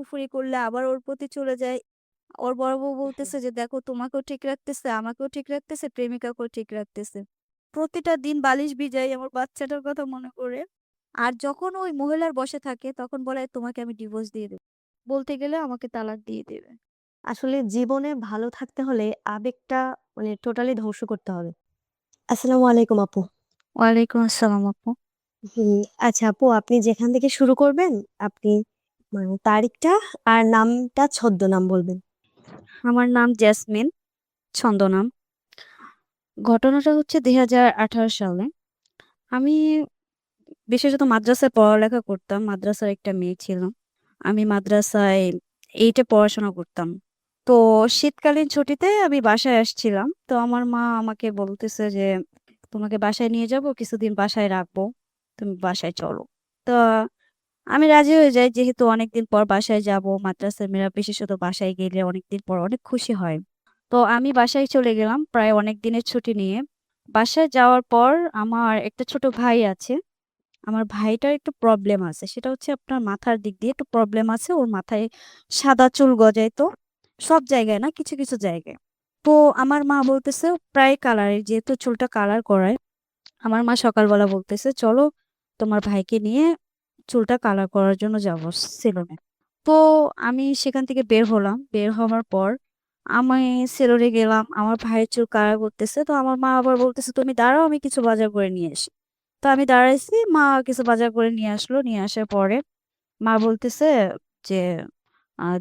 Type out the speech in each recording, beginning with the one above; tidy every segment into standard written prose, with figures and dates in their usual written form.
ফুফুরি করলে আবার ওর প্রতি চলে যায়। ওর বড় বউ বলতেছে যে, "দেখো তোমাকেও ঠিক রাখতেছে, আমাকেও ঠিক রাখতেছে, প্রেমিকাকেও ঠিক রাখতেছে।" প্রতিটা দিন বালিশ ভিজাই আমার বাচ্চাটার কথা মনে করে। আর যখন ওই মহিলার বশে থাকে তখন বলে, "তোমাকে আমি ডিভোর্স দিয়ে দেব।" বলতে গেলে আমাকে তালাক দিয়ে দেবে। আসলে জীবনে ভালো থাকতে হলে আবেগটা টোটালি ধ্বংস করতে হবে। আসসালামু আলাইকুম আপু। ওয়ালাইকুম আসসালাম আপু। হুম, আচ্ছা আপু আপনি যেখান থেকে শুরু করবেন, আপনি তারিখটা আর নামটা ছদ্মনাম বলবেন। আমার নাম জেসমিন, ছদ্মনাম। ঘটনাটা হচ্ছে ২০১৮ সালে। আমি বিশেষত মাদ্রাসায় পড়ালেখা করতাম। মাদ্রাসার একটা মেয়ে ছিলাম। আমি মাদ্রাসায় 8 এ পড়াশোনা করতাম। তো শীতকালীন ছুটিতে আমি বাসায় আসছিলাম। তো আমার মা আমাকে বলতেছে যে, "তোমাকে বাসায় নিয়ে যাবো, কিছুদিন বাসায় রাখবো। তুমি বাসায় চলো।" তো আমি রাজি হয়ে যাই যেহেতু অনেকদিন পর বাসায় যাবো। মাদ্রাসার মেয়েরা বিশেষত বাসায় গেলে অনেকদিন পর অনেক খুশি হয়। তো আমি বাসায় চলে গেলাম প্রায় অনেক দিনের ছুটি নিয়ে। বাসায় যাওয়ার পর আমার একটা ছোট ভাই আছে। আমার ভাইটার একটু প্রবলেম আছে। সেটা হচ্ছে আপনার মাথার দিক দিয়ে একটু প্রবলেম আছে। ওর মাথায় সাদা চুল গজায় তো। সব জায়গায় না, কিছু, কিছু জায়গায়। তো আমার মা বলতেছে প্রায় কালারের যেহেতু চুলটা কালার করায়, আমার মা সকালবেলা বলতেছে, "চলো তোমার ভাইকে নিয়ে চুলটা কালার করার জন্য যাবো সেলুনে।" তো আমি সেখান থেকে বের হলাম। বের হওয়ার পর আমি সেলুনে গেলাম। আমার ভাইয়ের চুল কালার করতেছে। তো আমার মা আবার বলতেছে, "তুমি দাঁড়াও আমি কিছু বাজার করে নিয়ে আসি।" তো আমি দাঁড়াইছি। মা কিছু বাজার করে নিয়ে আসলো। নিয়ে আসার পরে মা বলতেছে যে,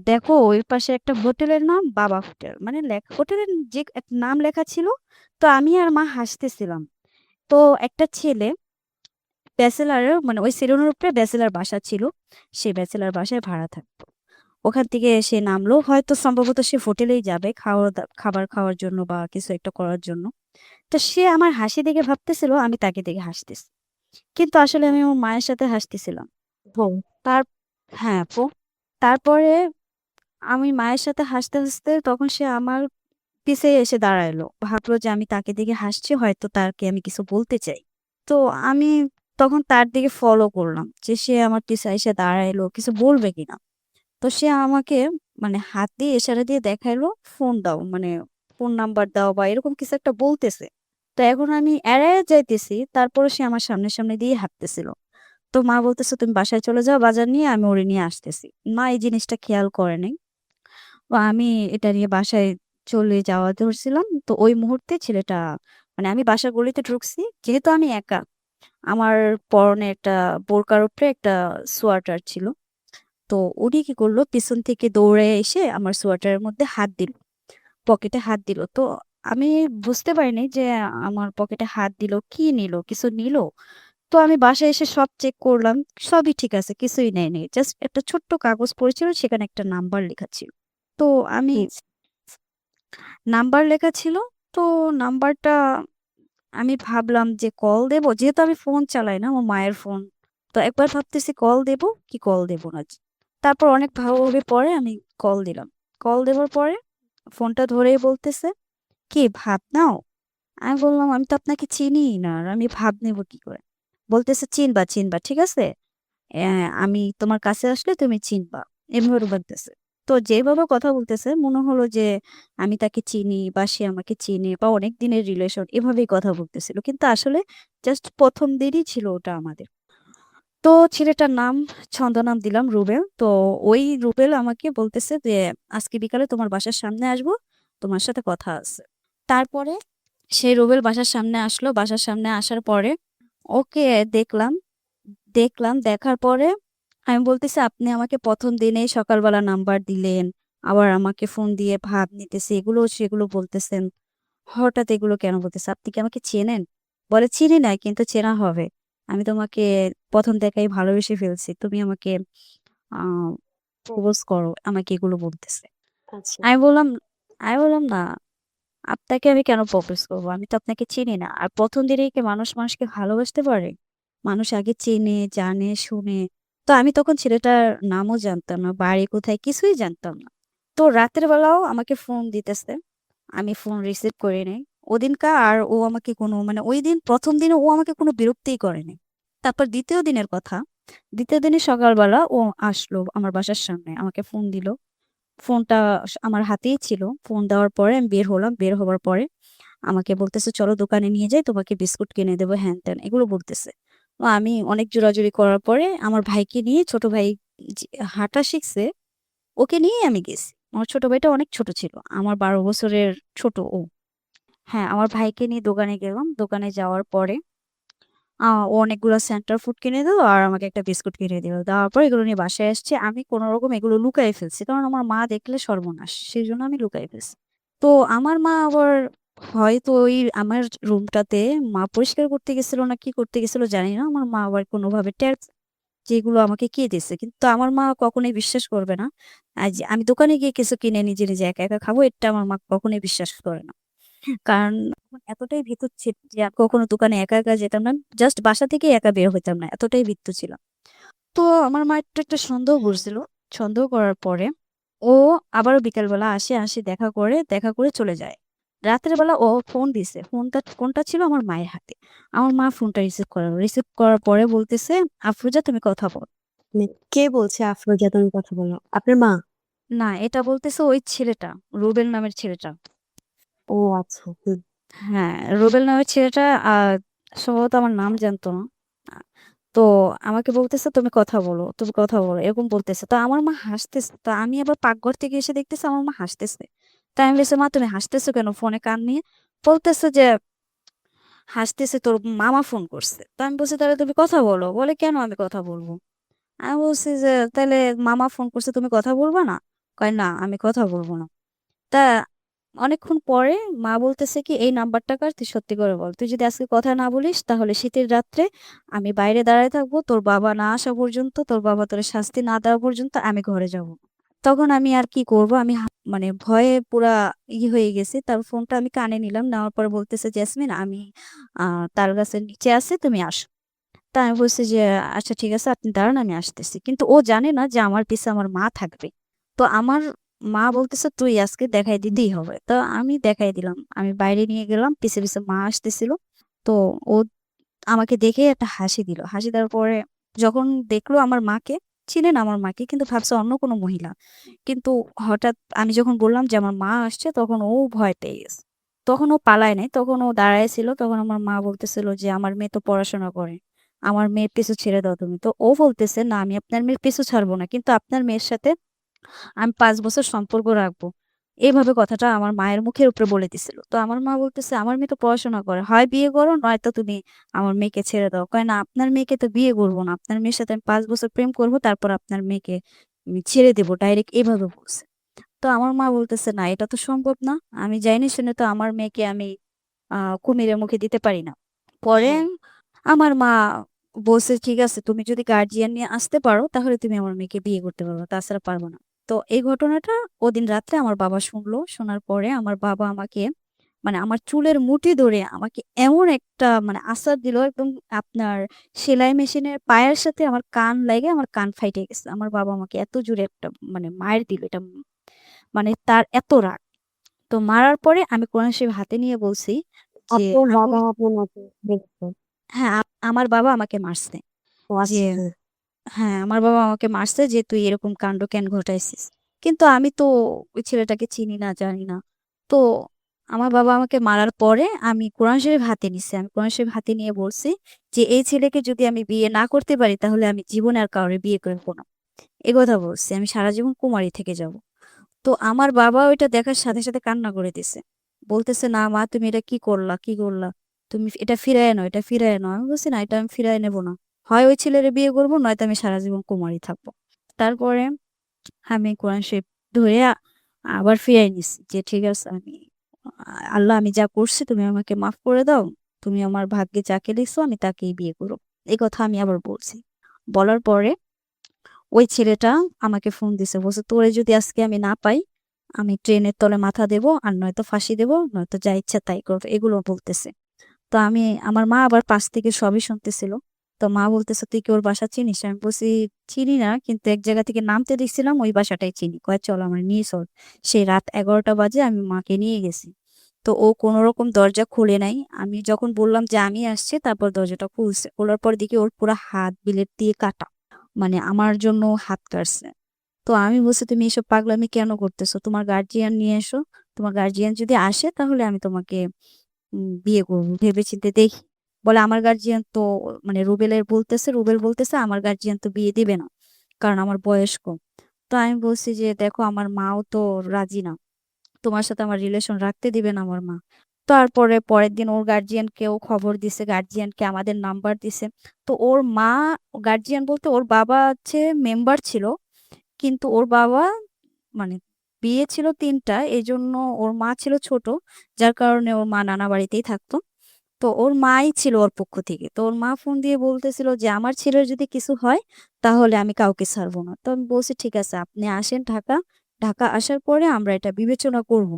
দেখো ওই পাশে একটা হোটেলের নাম বাবা হোটেল।" মানে হোটেলের যে একটা নাম লেখা ছিল। তো আমি আর মা হাসতেছিলাম। তো একটা ছেলে ব্যাচেলরের মানে ওই সেলুনের উপরে ব্যাচেলর বাসা ছিল। সে ব্যাচেলর বাসায় ভাড়া থাকতো। ওখান থেকে সে নামলো। হয়তো সম্ভবত সে হোটেলেই যাবে খাবার খাওয়ার জন্য বা কিছু একটা করার জন্য। তো সে আমার হাসি দেখে ভাবতেছিল আমি তাকে দেখে হাসতেছি। কিন্তু আসলে আমি আমার মায়ের সাথে হাসতেছিলাম। হ্যাঁ, তার হ্যাঁ, আপু। তারপরে আমি মায়ের সাথে হাসতে, হাসতে তখন সে আমার পিছে এসে দাঁড়ালো। ভাবলো যে আমি তাকে দেখে হাসছি হয়তো তাকে আমি কিছু বলতে চাই। তো আমি তখন তার দিকে ফলো করলাম যে সে আমার পিছে এসে দাঁড়াইলো কিছু বলবে কিনা। তো সে আমাকে মানে হাত দিয়ে ইশারা দিয়ে দেখাইলো ফোন দাও মানে ফোন নাম্বার দাও বা এরকম কিছু একটা বলতেছে। তো এখন আমি এড়াইয়া যাইতেছি তারপরে সে আমার সামনে সামনে দিয়ে হাঁটতেছিল। তো মা বলতেছে তুমি বাসায় চলে যাও বাজার নিয়ে আমি ওরে নিয়ে আসতেছি। মা এই জিনিসটা খেয়াল করে নাই। তো আমি এটা নিয়ে বাসায় চলে যাওয়া ধরছিলাম। তো ওই মুহূর্তে ছেলেটা মানে আমি বাসার গলিতে ঢুকছি। যেহেতু আমি একা, আমার পরনে একটা বোরকার উপরে একটা সোয়াটার ছিল। তো উনি কি করলো পিছন থেকে দৌড়ে এসে আমার সোয়েটারের মধ্যে হাত দিল। পকেটে হাত দিল। তো আমি বুঝতে পারিনি যে আমার পকেটে হাত দিল, কি নিল? কিছু নিল? তো আমি বাসায় এসে সব চেক করলাম। সবই ঠিক আছে। কিছুই নেয়নি। জাস্ট একটা ছোট্ট কাগজ পড়েছিল সেখানে একটা নাম্বার লেখা ছিল। তো আমি আচ্ছা। নাম্বার লেখা ছিল। তো নাম্বারটা আমি ভাবলাম যে কল দেব। যেহেতু আমি ফোন চালাই না, আমার মায়ের ফোন। তো একবার ভাবতেছি কল দেব কি কল দেব না। তারপর অনেক ভাবাভাবি পরে আমি কল দিলাম। কল দেওয়ার পরে ফোনটা ধরেই বলতেছে, "কি ভাত নাও?" আমি বললাম, "আমি তো আপনাকে চিনিই না। আর আমি ভাব নেব কি করে?" বলতেছে, "চিনবা, চিনবা। ঠিক আছে? আমি তোমার কাছে আসলে তুমি চিনবা।" এভাবে বলতেছে। তো যেভাবে কথা বলতেছে মনে হলো যে আমি তাকে চিনি বা সে আমাকে চিনে বা অনেক দিনের রিলেশন এভাবেই কথা বলতেছিল। কিন্তু আসলে জাস্ট ১ম দিনই ছিল ওটা আমাদের। তো ছেলেটার নাম ছদ্মনাম দিলাম রুবেল। তো ওই রুবেল আমাকে বলতেছে যে, "আজকে বিকালে তোমার বাসার সামনে আসবো। তোমার সাথে কথা আছে।" তারপরে সেই রুবেল বাসার সামনে আসলো। বাসার সামনে আসার পরে ওকে দেখলাম। দেখার পরে আমি বলতেছি, "আপনি আমাকে ১ম দিনেই সকালবেলা নাম্বার দিলেন। আবার আমাকে ফোন দিয়ে ভাব নিতেছে, এগুলো সেগুলো বলতেছেন। হঠাৎ এগুলো কেন বলতেছেন? আপনি কি আমাকে চেনেন?" বলে, "চিনি নাই কিন্তু চেনা হবে। আমি তোমাকে ১ম দেখায় ভালোবেসে ফেলছি। তুমি আমাকে আ প্রপোজ করো।" আমাকে এগুলো বলতেছে। আচ্ছা। আমি বললাম আমি বললাম, "না, আপনাকে আমি কেন প্রপোজ করব? আমি তো আপনাকে চিনি না। আর ১ম দিনেই কি মানুষ মানুষকে ভালোবাসতে পারে? মানুষ আগে চেনে, জানে, শুনে।" তো আমি তখন ছেলেটার নামও জানতাম না, বাড়ি কোথায় কিছুই জানতাম না। তো রাতের বেলাও আমাকে ফোন দিতেছে। আমি ফোন রিসিভ করি নাই। ওদিনকার আর ও আমাকে কোনো মানে ঐদিন ১ম দিনে ও আমাকে কোনো বিরক্তিই করেনি। তারপর ২য় দিনের কথা। দ্বিতীয় দিনই সকালবেলা ও আসলো আমার বাসার সামনে। আমাকে ফোন দিল। ফোনটা আমার হাতেই ছিল। ফোন দেওয়ার পরে আমি বের হলাম। বের হবার পরে আমাকে বলতেছে, "চলো দোকানে নিয়ে যাই, তোমাকে বিস্কুট কিনে দেবো" হ্যান-ত্যান এগুলো বলতেছে। তো আমি অনেক জোরাজুরি করার পরে আমার ভাইকে নিয়ে, ছোট ভাই যে হাঁটা শিখছে, ওকে নিয়েই আমি গেছি। আমার ছোট ভাইটা অনেক ছোট ছিল। আমার ১২ বছরের ছোট ও। হ্যাঁ, আমার ভাইকে নিয়ে দোকানে গেলাম। দোকানে যাওয়ার পরে ও অনেকগুলো সেন্টার ফুড কিনে দিল আর আমাকে একটা বিস্কুট কিনে দিল। দেওয়ার পর এগুলো নিয়ে বাসায় আসছি। আমি কোনরকম এগুলো লুকায়ে ফেলছি। কারণ আমার মা দেখলে সর্বনাশ। সেজন্য আমি লুকায়ে ফেলছি। তো আমার মা আবার হয়তো ওই আমার রুমটাতে মা পরিষ্কার করতে গেছিল না কি করতে গেছিল জানি না। আমার মা আবার কোনোভাবে টের যে এগুলো আমাকে কে দিছে। কিন্তু আমার মা কখনোই বিশ্বাস করবে না। আর যে আমি দোকানে গিয়ে কিছু কিনে নিজে একা একা খাবো, এটা আমার মা কখনোই বিশ্বাস করে না। কারণ তখন এতটাই ভীতু যে আমি কখনো দোকানে একা যেতাম না। জাস্ট বাসা থেকেই একা বের হইতাম না। এতটাই ভীতু ছিলাম। তো আমার মা একটা সন্দেহ করছিল। সন্দেহ করার পরে ও আবারও বিকালবেলা আসে দেখা করে চলে যায়। রাতের বেলা ও ফোন দিছে। ফোনটা ছিল আমার মায়ের হাতে। আমার মা ফোনটা রিসিভ করলো। রিসিভ করার পরে বলতেছে, "আফরোজা তুমি কথা বলো।" মানে কে বলছে আফরোজা তুমি কথা বলো? আপনার মা? না, এটা বলতেছে ওই ছেলেটা, রুবেল নামের ছেলেটা। ও আচ্ছা। হুম। হ্যাঁ, রুবেল নামের ছেলেটা সম্ভবত আমার নাম জানতো না। আ তো আমাকে বলতেছে, তুমি কথা বলো" এরকম বলতেছে। তো আমার মা হাসতেছে। তো আমি আবার পাকঘর থেকে এসে দেখতেছি আমার মা হাসতেছে। তাই আমি বলছি, "মা তুমি হাসতেছো কেন ফোনে কান নিয়ে?" বলতেছে যে, "হাসতেছে তোর মামা ফোন করছে।" তো আমি বলছি, "তাহলে তুমি কথা বলো।" বলে, "কেন আমি কথা বলব?" আমি বলছি যে, "তাইলে মামা ফোন করছে তুমি কথা বলবা না?" কয়, "না, আমি কথা বলব না।" তা অনেকক্ষণ পরে মা বলতেছে কি, "এই নাম্বারটা কার? তুই সত্যি করে বল। তুই যদি আজকে কথা না বলিস তাহলে শীতের রাত্রে আমি বাইরে দাঁড়ায় থাকবো। তোর বাবা না আসা পর্যন্ত, তোর বাবা তোরে শাস্তি না দেওয়া পর্যন্ত আমি ঘরে যাবো না।" তখন আমি আর কি করব? আমি মানে ভয়ে পুরা হয়ে গেছি। তার ফোনটা আমি কানে নিলাম। নেওয়ার পরে বলতেছে, "জেসমিন আমি আ তালগাছের নিচে আছি, তুমি আসো।" তা আমি বলছি যে, "আচ্ছা ঠিক আছে, আপনি দাঁড়ান আমি আসতেছি।" কিন্তু ও জানে না যে আমার পিছে আমার মা থাকবে। তো আমার মা বলতেছে, "তুই আজকে দেখাই দিতেই হবে।" তো আমি দেখাই দিলাম। আমি বাইরে নিয়ে গেলাম। পিছে মা আসতেছিল। তো ও আমাকে দেখে একটা হাসি দিল। হাসি দেওয়ার পরে যখন দেখলো আমার মাকে, চিনে না আমার মাকে কিন্তু ভাবছে অন্য কোনো মহিলা। কিন্তু হঠাৎ আমি যখন বললাম যে আমার মা আসছে তখন ও ভয় পেয়ে গেছে। তখন ও পালায় নাই। তখন ও দাঁড়ায় ছিল। তখন আমার মা বলতেছিল যে, "আমার মেয়ে তো পড়াশোনা করে। আমার মেয়ের পিছু ছেড়ে দাও তুমি।" তো ও বলতেছে, "না আমি আপনার মেয়ের পিছু ছাড়বো না। কিন্তু আপনার মেয়ের সাথে আমি ৫ বছর সম্পর্ক রাখবো।" এভাবে কথাটা আমার মায়ের মুখের উপরে বলে দিছিল। তো আমার মা বলতেছে, "আমার মেয়ে তো পড়াশোনা করে। হয় বিয়ে করো নয়তো তুমি আমার মেয়েকে ছেড়ে দাও।" কয়, "না আপনার মেয়েকে তো বিয়ে করব না। আপনার মেয়ের সাথে আমি ৫ বছর প্রেম করব তারপর আপনার মেয়েকে আমি ছেড়ে দেব।" ডাইরেক্ট এভাবে বলছে। তো আমার মা বলতেছে, "না এটা তো সম্ভব না। আমি জানি শুনে তো আমার মেয়েকে আমি আ কুমিরের মুখে দিতে পারি না।" পরে হ্যাঁ। আমার মা বলছে, "ঠিক আছে তুমি যদি গার্ডিয়ান নিয়ে আসতে পারো তাহলে তুমি আমার মেয়েকে বিয়ে করতে পারবা। তাছাড়া পারব না।" তো এই ঘটনাটা ওদিন রাত্রে আমার বাবা শুনলো। শোনার পরে আমার বাবা আমাকে মানে আমার চুলের মুঠি ধরে আমাকে এমন একটা মানে আছাড় দিল একদম আপনার সেলাই মেশিনের পায়ের সাথে আমার কান লেগে আমার কান ফাইটে গেছে। আমার বাবা আমাকে এত জোরে একটা মানে মাইর দিল এটা মানে তার এত রাগ। তো মারার পরে আমি কোরআন শরীফ হাতে নিয়ে বলছি যে, আপনার "আব্বু" বাবা আপনার মাকে দেখছে? হ্যাঁ, আমার বাবা আমাকে মারছে। ও যে আচ্ছা, হ্যাঁ। হ্যাঁ, আমার বাবা আমাকে মারছে যে, "তুই এরকম কাণ্ড কেন ঘটাইছিস?" কিন্তু আমি তো ওই ছেলেটাকে চিনি না, জানি না। তো আমার বাবা আমাকে মারার পরে আমি কোরআন শরীফ হাতে নিছি। আমি কোরআন শরীফ হাতে নিয়ে বলছি যে, "এই ছেলেকে যদি আমি বিয়ে না করতে পারি তাহলে আমি জীবনে আর কাউরে বিয়ে করব না।" এ কথা বলছি। আমি সারা জীবন কুমারী থেকে যাব। তো আমার বাবা ওইটা দেখার সাথে কান্না করে দিছে। বলতেছে, "না মা তুমি এটা কি করলা? কি করলা? তুমি এটা ফিরায় নাও, এটা ফিরায় নাও।" আমি বলছি, "না এটা আমি ফিরায় নেব না। হয় ওই ছেলেরে বিয়ে করব নয়তো আমি সারা জীবন কুমারী থাকবো।" তারপরে আমি কোরআন শরীফ ধরে আবার ফিরাই নিছি যে, "ঠিক আছে আল্লাহ আমি যা করছি তুমি আমাকে মাফ করে দাও। তুমি আমার ভাগ্যে যাকে লিখছো আমি তাকেই বিয়ে করব।" এই কথা আমি আবার বলছি। বলার পরে ওই ছেলেটা আমাকে ফোন দিছে। বলছে, "তোরে যদি আজকে আমি না পাই, আমি ট্রেনের তলে মাথা দেবো আর নয়তো ফাঁসি দেবো, নয়তো যা ইচ্ছা তাই করব।" এগুলো বলতেছে। তো আমার মা আবার পাশ থেকে সবই শুনতেছিল। তো মা বলতেছে, "তুই কি ওর বাসা চিনিস?" আমি বলছি, "চিনি না। কিন্তু এক জায়গা থেকে নামতে দেখছিলাম ওই বাসাটাই চিনি।" কয়, "চল আমার নিয়ে চল।" সেই রাত ১১টা বাজে আমি মাকে নিয়ে গেছি। তো ও কোনরকম দরজা খুলে নাই। আমি যখন বললাম যে আমি আসছি তারপর দরজাটা খুলছে। খোলার পর দেখি ওর পুরা হাত বিলেট দিয়ে কাটা। মানে আমার জন্য হাত কাটছে। তো আমি বলছি, "তুমি এসব পাগলামি কেন করতেছো? তোমার গার্ডিয়ান নিয়ে এসো। তোমার গার্ডিয়ান যদি আসে তাহলে আমি তোমাকে বিয়ে করব। ভেবেচিন্তে দেখি।" বলে আমার গার্ডিয়ান তো মানে রুবেল বলতেছে আমার গার্ডিয়ান তো বিয়ে দিবে না। কারণ আমার বয়স কম। তো আমি বলছি যে, "দেখো আমার মাও তো রাজি না। তোমার সাথে আমার রিলেশন রাখতে দিবে না আমার মা।" তারপরে পরের দিন ওর গার্ডিয়ানকেও খবর দিছে, গার্ডিয়ানকে আমাদের নাম্বার দিছে। তো ওর মা, গার্ডিয়ান বলতে ওর বাবা হচ্ছে মেম্বার ছিল। কিন্তু ওর বাবা মানে বিয়ে ছিল ৩ টা। এজন্য ওর মা ছিল ছোট। যার কারণে ওর মা নানা বাড়িতেই থাকতো। তো ওর মাই ছিল ওর পক্ষ থেকে। তো ওর মা ফোন দিয়ে বলতেছিল যে, "আমার ছেলের যদি কিছু হয় তাহলে আমি কাউকে ছাড়বো না।" তো আমি বলছি, "ঠিক আছে আপনি আসেন ঢাকা। ঢাকা আসার পরে আমরা এটা বিবেচনা করব।"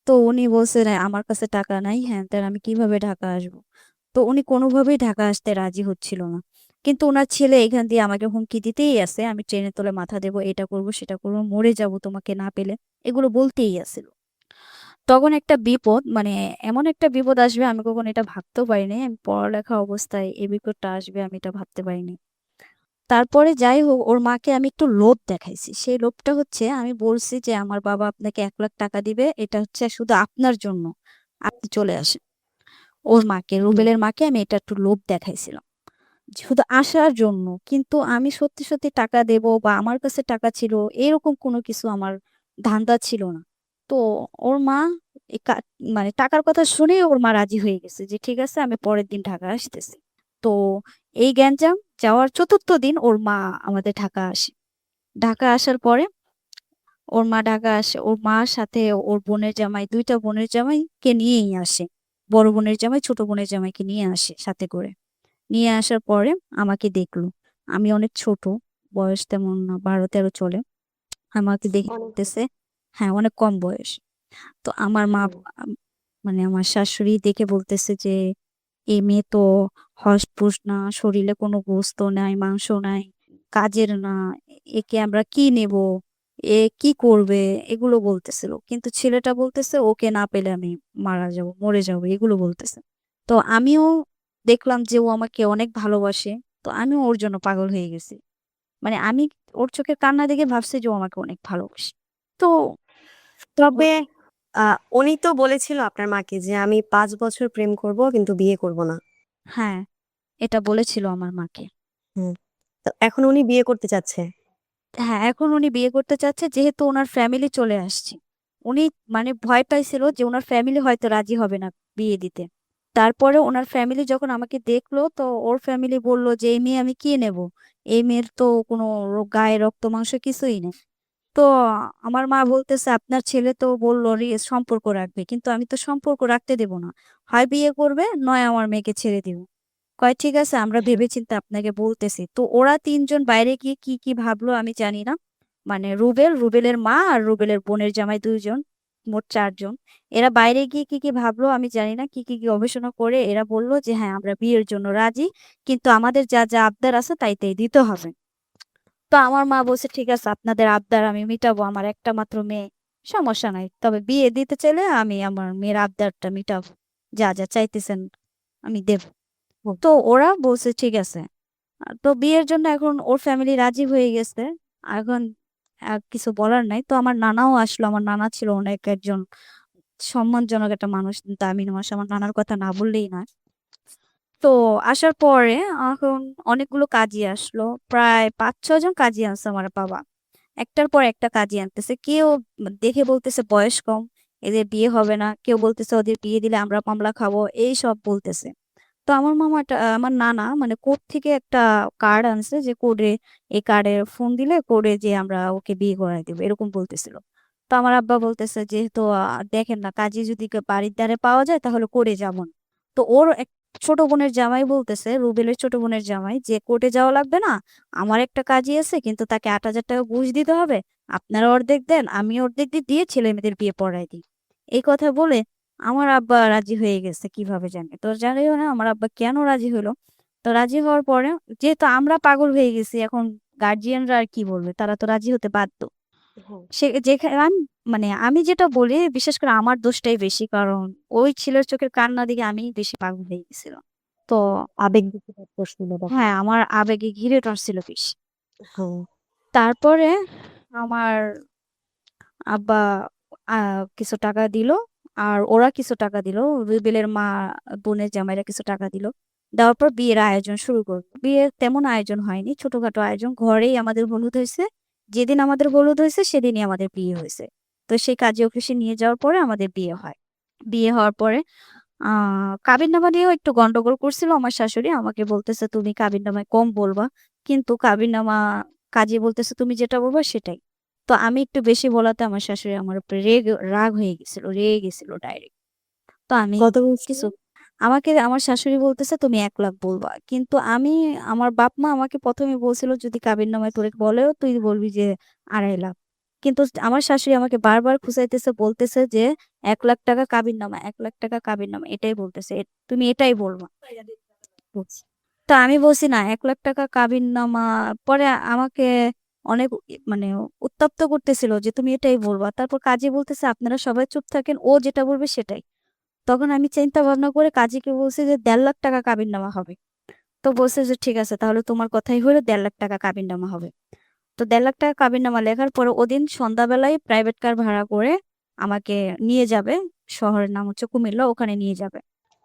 তো উনি বলছে, "না আমার কাছে টাকা নাই, হ্যান-ত্যান আমি কিভাবে ঢাকা আসবো?" তো উনি কোনোভাবেই ঢাকা আসতে রাজি হচ্ছিল না। কিন্তু উনার ছেলে এখান দিয়ে আমাকে হুমকি দিতেই আছে, "আমি ট্রেনের তলে মাথা দেবো, এটা করব, সেটা করব, মরে যাবো তোমাকে না পেলে।" এগুলো বলতেই আছিল। তখন একটা বিপদ মানে এমন একটা বিপদ আসবে আমি কখনো এটা ভাবতেও পারিনি। আমি পড়ালেখা অবস্থায় এই বিপদটা আসবে আমি এটা ভাবতে পারিনি। তারপরে যাই হোক ওর মাকে আমি একটু লোভ দেখাইছি। সেই লোভটা হচ্ছে আমি বলছি যে, "আমার বাবা আপনাকে ৳১,০০,০০০ দিবে। এটা হচ্ছে শুধু আপনার জন্য। আপনি চলে আসেন।" ওর মাকে, হুম। রুবেলের মাকে আমি এটা একটু লোভ দেখাইছিলাম। শুধু আসার জন্য। কিন্তু আমি সত্যি, সত্যি টাকা দেবো বা আমার কাছে টাকা ছিল এরকম কোনো কিছু আমার ধান্দা ছিল না। তো ওর মা এ কা মানে টাকার কথা শুনেই ওর মা রাজি হয়ে গেছে যে, "ঠিক আছে আমি পরের দিন ঢাকা আসতেছি।" তো এই গ্যাঞ্জাম যাওয়ার ৪র্থ দিন ওর মা আমাদের ঢাকা আসে। ঢাকা আসার পরে ওর মা ঢাকা আসে। ওর মার সাথে ওর বোনের জামাই ২ টা বোনের জামাইকে নিয়েই আসে। বড় বোনের জামাই, ছোট বোনের জামাইকে নিয়ে আসে সাথে করে। নিয়ে আসার পরে আমাকে দেখলো। আমি অনেক ছোট। বয়স তেমন না ১২-১৩ চলে। আমাকে দেখে অনেক বলতেছে হ্যাঁ, অনেক কম বয়স। তো আমার মা হুম। আম মানে আমার শাশুড়ি দেখে বলতেছে যে, "এই মেয়ে তো হস-পুস না, শরীরে কোনো গোস্ত নাই, মাংস নাই, কাজের না। একে আমরা কি নেব? এ কি করবে?" এগুলো বলতেছিল। কিন্তু ছেলেটা বলতেছে, "ওকে না পেলে আমি মারা যাবো, মরে যাবো।" এগুলো বলতেছে। তো আমিও দেখলাম যে ও আমাকে অনেক ভালোবাসে। তো আমিও ওর জন্য পাগল হয়ে গেছি। মানে আমি ওর চোখের কান্না দেখে ভাবছি যে ও আমাকে অনেক ভালোবাসে। তো ওর তবে আ উনি তো বলেছিল আপনার মাকে যে, "আমি ৫ বছর প্রেম করব কিন্তু বিয়ে করব না।" হ্যাঁ, এটা বলেছিল আমার মাকে। হুম। তো এখন উনি বিয়ে করতে চাচ্ছে। হ্যাঁ, এখন উনি বিয়ে করতে চাচ্ছে যেহেতু উনার ফ্যামিলি চলে আসছে। উনি মানে ভয় পাইছিল যে উনার ফ্যামিলি হয়তো রাজি হবে না বিয়ে দিতে। তারপরে উনার ফ্যামিলি যখন আমাকে দেখলো তো ওর ফ্যামিলি বলল যে, "এই মেয়ে আমি কি নেব? এই মেয়ের তো কোনো গায়ে রক্ত মাংস কিছুই নেই।" তো আমার মা বলতেছে, "আপনার ছেলে তো বলল সম্পর্ক রাখবে। কিন্তু আমি তো সম্পর্ক রাখতে দেব না। হয় বিয়ে করবে নয় আমার মেয়েকে ছেড়ে দিব।" কয়, "ঠিক আছে আমরা ভেবেচিন্তে আপনাকে বলতেছি।" তো ওরা ৩ জন বাইরে গিয়ে কি, কি ভাবলো আমি জানি না। মানে রুবেলের মা আর রুবেলের বোনের জামাই ২ জন, মোট ৪ জন। এরা বাইরে গিয়ে কি, কি ভাবলো আমি জানি না। কি গবেষণা করে এরা বলল যে, "হ্যাঁ, আমরা বিয়ের জন্য রাজি। কিন্তু আমাদের যা, যা আবদার আছে তাই দিতে হবে।" তো আমার মা বলছে, "ঠিক আছে আপনাদের আবদার আমি মিটাবো। আমার একটা মাত্র মেয়ে। সমস্যা নাই। তবে বিয়ে দিতে চাইলে আমি আমার মেয়ের আবদারটা মিটাবো। যা, যা চাইতেছেন আমি দেব।" হুম। তো ওরা বলছে, "ঠিক আছে।" তো বিয়ের জন্য এখন ওর ফ্যামিলি রাজি হয়ে গেছে। এখন কিছু বলার নাই। তো আমার নানাও আসলো। আমার নানা ছিল অনেক একজন সম্মানজনক একটা মানুষ, দামি মানুষ। আমার নানার কথা না বললেই নয়। তো আসার পরে এখন অনেকগুলো কাজী আসলো। প্রায় ৫-৬ জন কাজী আনছে আমার বাবা। একটার পর একটা কাজী আনতেছে। কেউ দেখে বলতেছে বয়স কম, এদের বিয়ে হবে না। কেউ বলতেছে ওদের বিয়ে দিলে আমরা মামলা খাবো। এইসব বলতেছে। তো আমার নানা মানে কোর্ট থেকে একটা কার্ড আনছে যে কোর্টে এই কার্ডে ফোন দিলে কোর্টে যেয়ে আমরা ওকে বিয়ে করায় দিব। এরকম বলতেছিল। তো আমার আব্বা বলতেছে যেহেতু দেখেন না কাজী যদি বাড়ির দ্বারে পাওয়া যায় তাহলে কোর্টে যাব না। তো ওর এক ছোট বোনের জামাই বলতেছে, রুবেলের ছোট বোনের জামাই যে, "কোর্টে যাওয়া লাগবে না। আমার একটা কাজী আছে কিন্তু তাকে ৳৮,০০০ ঘুষ দিতে হবে। আপনারা অর্ধেক দেন, আমি অর্ধেক দিয়ে ছেলে-মেয়েদের বিয়ে পড়ায় দিই।" এই কথা বলে আমার আব্বা রাজি হয়ে গেছে কিভাবে জানি। তো জানিও না আমার আব্বা কেন রাজি হলো। তো রাজি হওয়ার পরে যেহেতু আমরা পাগল হয়ে গেছি এখন গার্ডিয়ানরা আর কি বলবে? তারা তো রাজি হতে বাধ্য। হুম। মানে আমি যেটা বলি বিশেষ করে আমার দোষটাই বেশি। কারণ ওই ছেলের চোখের কান্না দেখে আমি বেশি পাগল হয়ে গেছিলাম। তো আবেগ বেশি কাজ করছিল তখন। হ্যাঁ, আমার আবেগে ঘিরে ধরছিল বেশি। হ্যাঁ। তারপরে আমার আব্বা আ কিছু টাকা দিল। আর ওরা কিছু টাকা দিল। রুবেলের মা, বোনের জামাইরা কিছু টাকা দিল। দেওয়ার পর বিয়ের আয়োজন শুরু করল। বিয়ের তেমন আয়োজন হয়নি। ছোটখাটো আয়োজন। ঘরেই আমাদের হলুদ হইছে। যেদিন আমাদের হলুদ হইছে সেদিনই আমাদের বিয়ে হইছে। তো সেই কাজী অফিসে নিয়ে যাওয়ার পরে আমাদের বিয়ে হয়। বিয়ে হওয়ার পরে আ কাবিননামা নিয়েও একটু গন্ডগোল করছিল আমার শাশুড়ি। আমাকে বলতেছে, "তুমি কাবিননামায় কম বলবা।" কিন্তু কাবিননামা কাজী বলতেছে, "তুমি যেটা বলবা সেটাই।" তো আমি একটু বেশি বলাতে আমার শাশুড়ি আমার উপরে রাগ হয়ে গেছিল। রেগে গেছিল ডাইরেক্ট। তো আমি কত কিছু বলছিলেন? আমাকে আমার শাশুড়ি বলতেছে, "তুমি ১,০০,০০০ বলবা।" কিন্তু আমার বাপ-মা আমাকে ১ম এ বলছিল, "যদি কাবিননামায় তোরে বলেও তুই বলবি যে ২,৫০,০০০।" কিন্তু আমার শাশুড়ি আমাকে বারবার খুঁচাইতেছে, বলতেছে যে, "১,০০,০০০ কাবিননামা, ৳১,০০,০০০ কাবিননামা।" এটাই বলতেছে। "তুমি এটাই বলবা।" বুঝছি। তো আমি বলছি, "না, ৳১,০০,০০০ কাবিননামা।" পরে আমাকে অনেক মানে উত্তপ্ত করতেছিল যে, "তুমি এটাই বলবা।" তারপর কাজী বলতেছে, "আপনারা সবাই চুপ থাকেন। ও যেটা বলবে সেটাই।" তখন আমি চিন্তা ভাবনা করে কাজীকে বলছি যে, ৳১,৫০,০০০ কাবিননামা হবে। তো বলছে যে, "ঠিক আছে, তাহলে তোমার কথাই হইলো, ৳১,৫০,০০০ কাবিননামা হবে।" তো ৳১,৫০,০০০ কাবিননামা লেখার পরে ওদিন সন্ধ্যাবেলায় প্রাইভেট কার ভাড়া করে আমাকে নিয়ে যাবে। শহরের নাম হচ্ছে কুমিল্লা, ওখানে নিয়ে যাবে।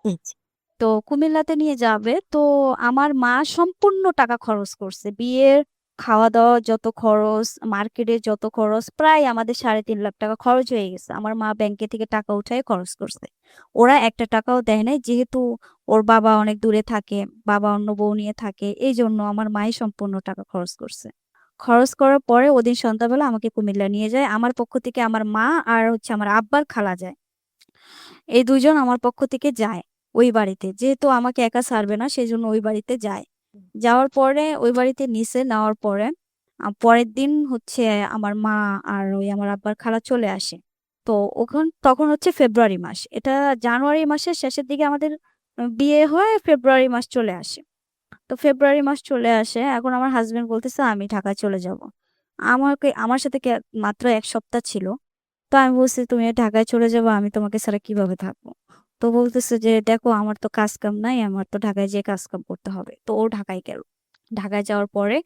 আচ্ছা। তো কুমিল্লাতে নিয়ে যাবে। তো আমার মা সম্পূর্ণ টাকা খরচ করছে। বিয়ের খাওয়া-দাওয়া যত খরচ, মার্কেটের যত খরচ, প্রায় আমাদের ৳৩,৫০,০০০ খরচ হয়ে গেছে। আমার মা ব্যাংকে থেকে টাকা উঠায় খরচ করছে। ওরা একটা টাকাও দেয় নাই। যেহেতু ওর বাবা অনেক দূরে থাকে, বাবা অন্য বউ নিয়ে থাকে। এইজন্য আমার মাই সম্পূর্ণ টাকা খরচ করছে। খরচ করার পরে ওদিন সন্ধ্যাবেলা আমাকে কুমিল্লা নিয়ে যায়। আমার পক্ষ থেকে আমার মা আর হচ্ছে আমার আব্বার খালা যায়। এই ২ জন আমার পক্ষ থেকে যায় ওই বাড়িতে। যেহেতু আমাকে একা ছাড়বে না সেজন্য ওই বাড়িতে যায়। যাওয়ার পরে ওই বাড়িতে নিছে, নেওয়ার পরে পরের দিন হচ্ছে আমার মা আর ওই আমার আব্বার খালা চলে আসে। তো তখন হচ্ছে ফেব্রুয়ারি মাস। এটা জানুয়ারি মাসের শেষের দিকে আমাদের বিয়ে হয়, ফেব্রুয়ারি মাস চলে আসে। তো ফেব্রুয়ারি মাস চলে আসে। এখন আমার হাসব্যান্ড বলতেছে, "আমি ঢাকায় চলে যাবো।" আমার সাথে মাত্র ১ সপ্তাহ ছিল। তো আমি বলছি, "তুমি ঢাকায় চলে যাবা, আমি তোমাকে ছাড়া কিভাবে থাকবো?" তো বলতেছে যে, "দেখো, আমার তো কাজ-কাম নাই। আমার তো ঢাকায় যেয়ে কাজ-কাম করতে হবে।" তো ও ঢাকায় গেল। ঢাকায় যাওয়ার পরে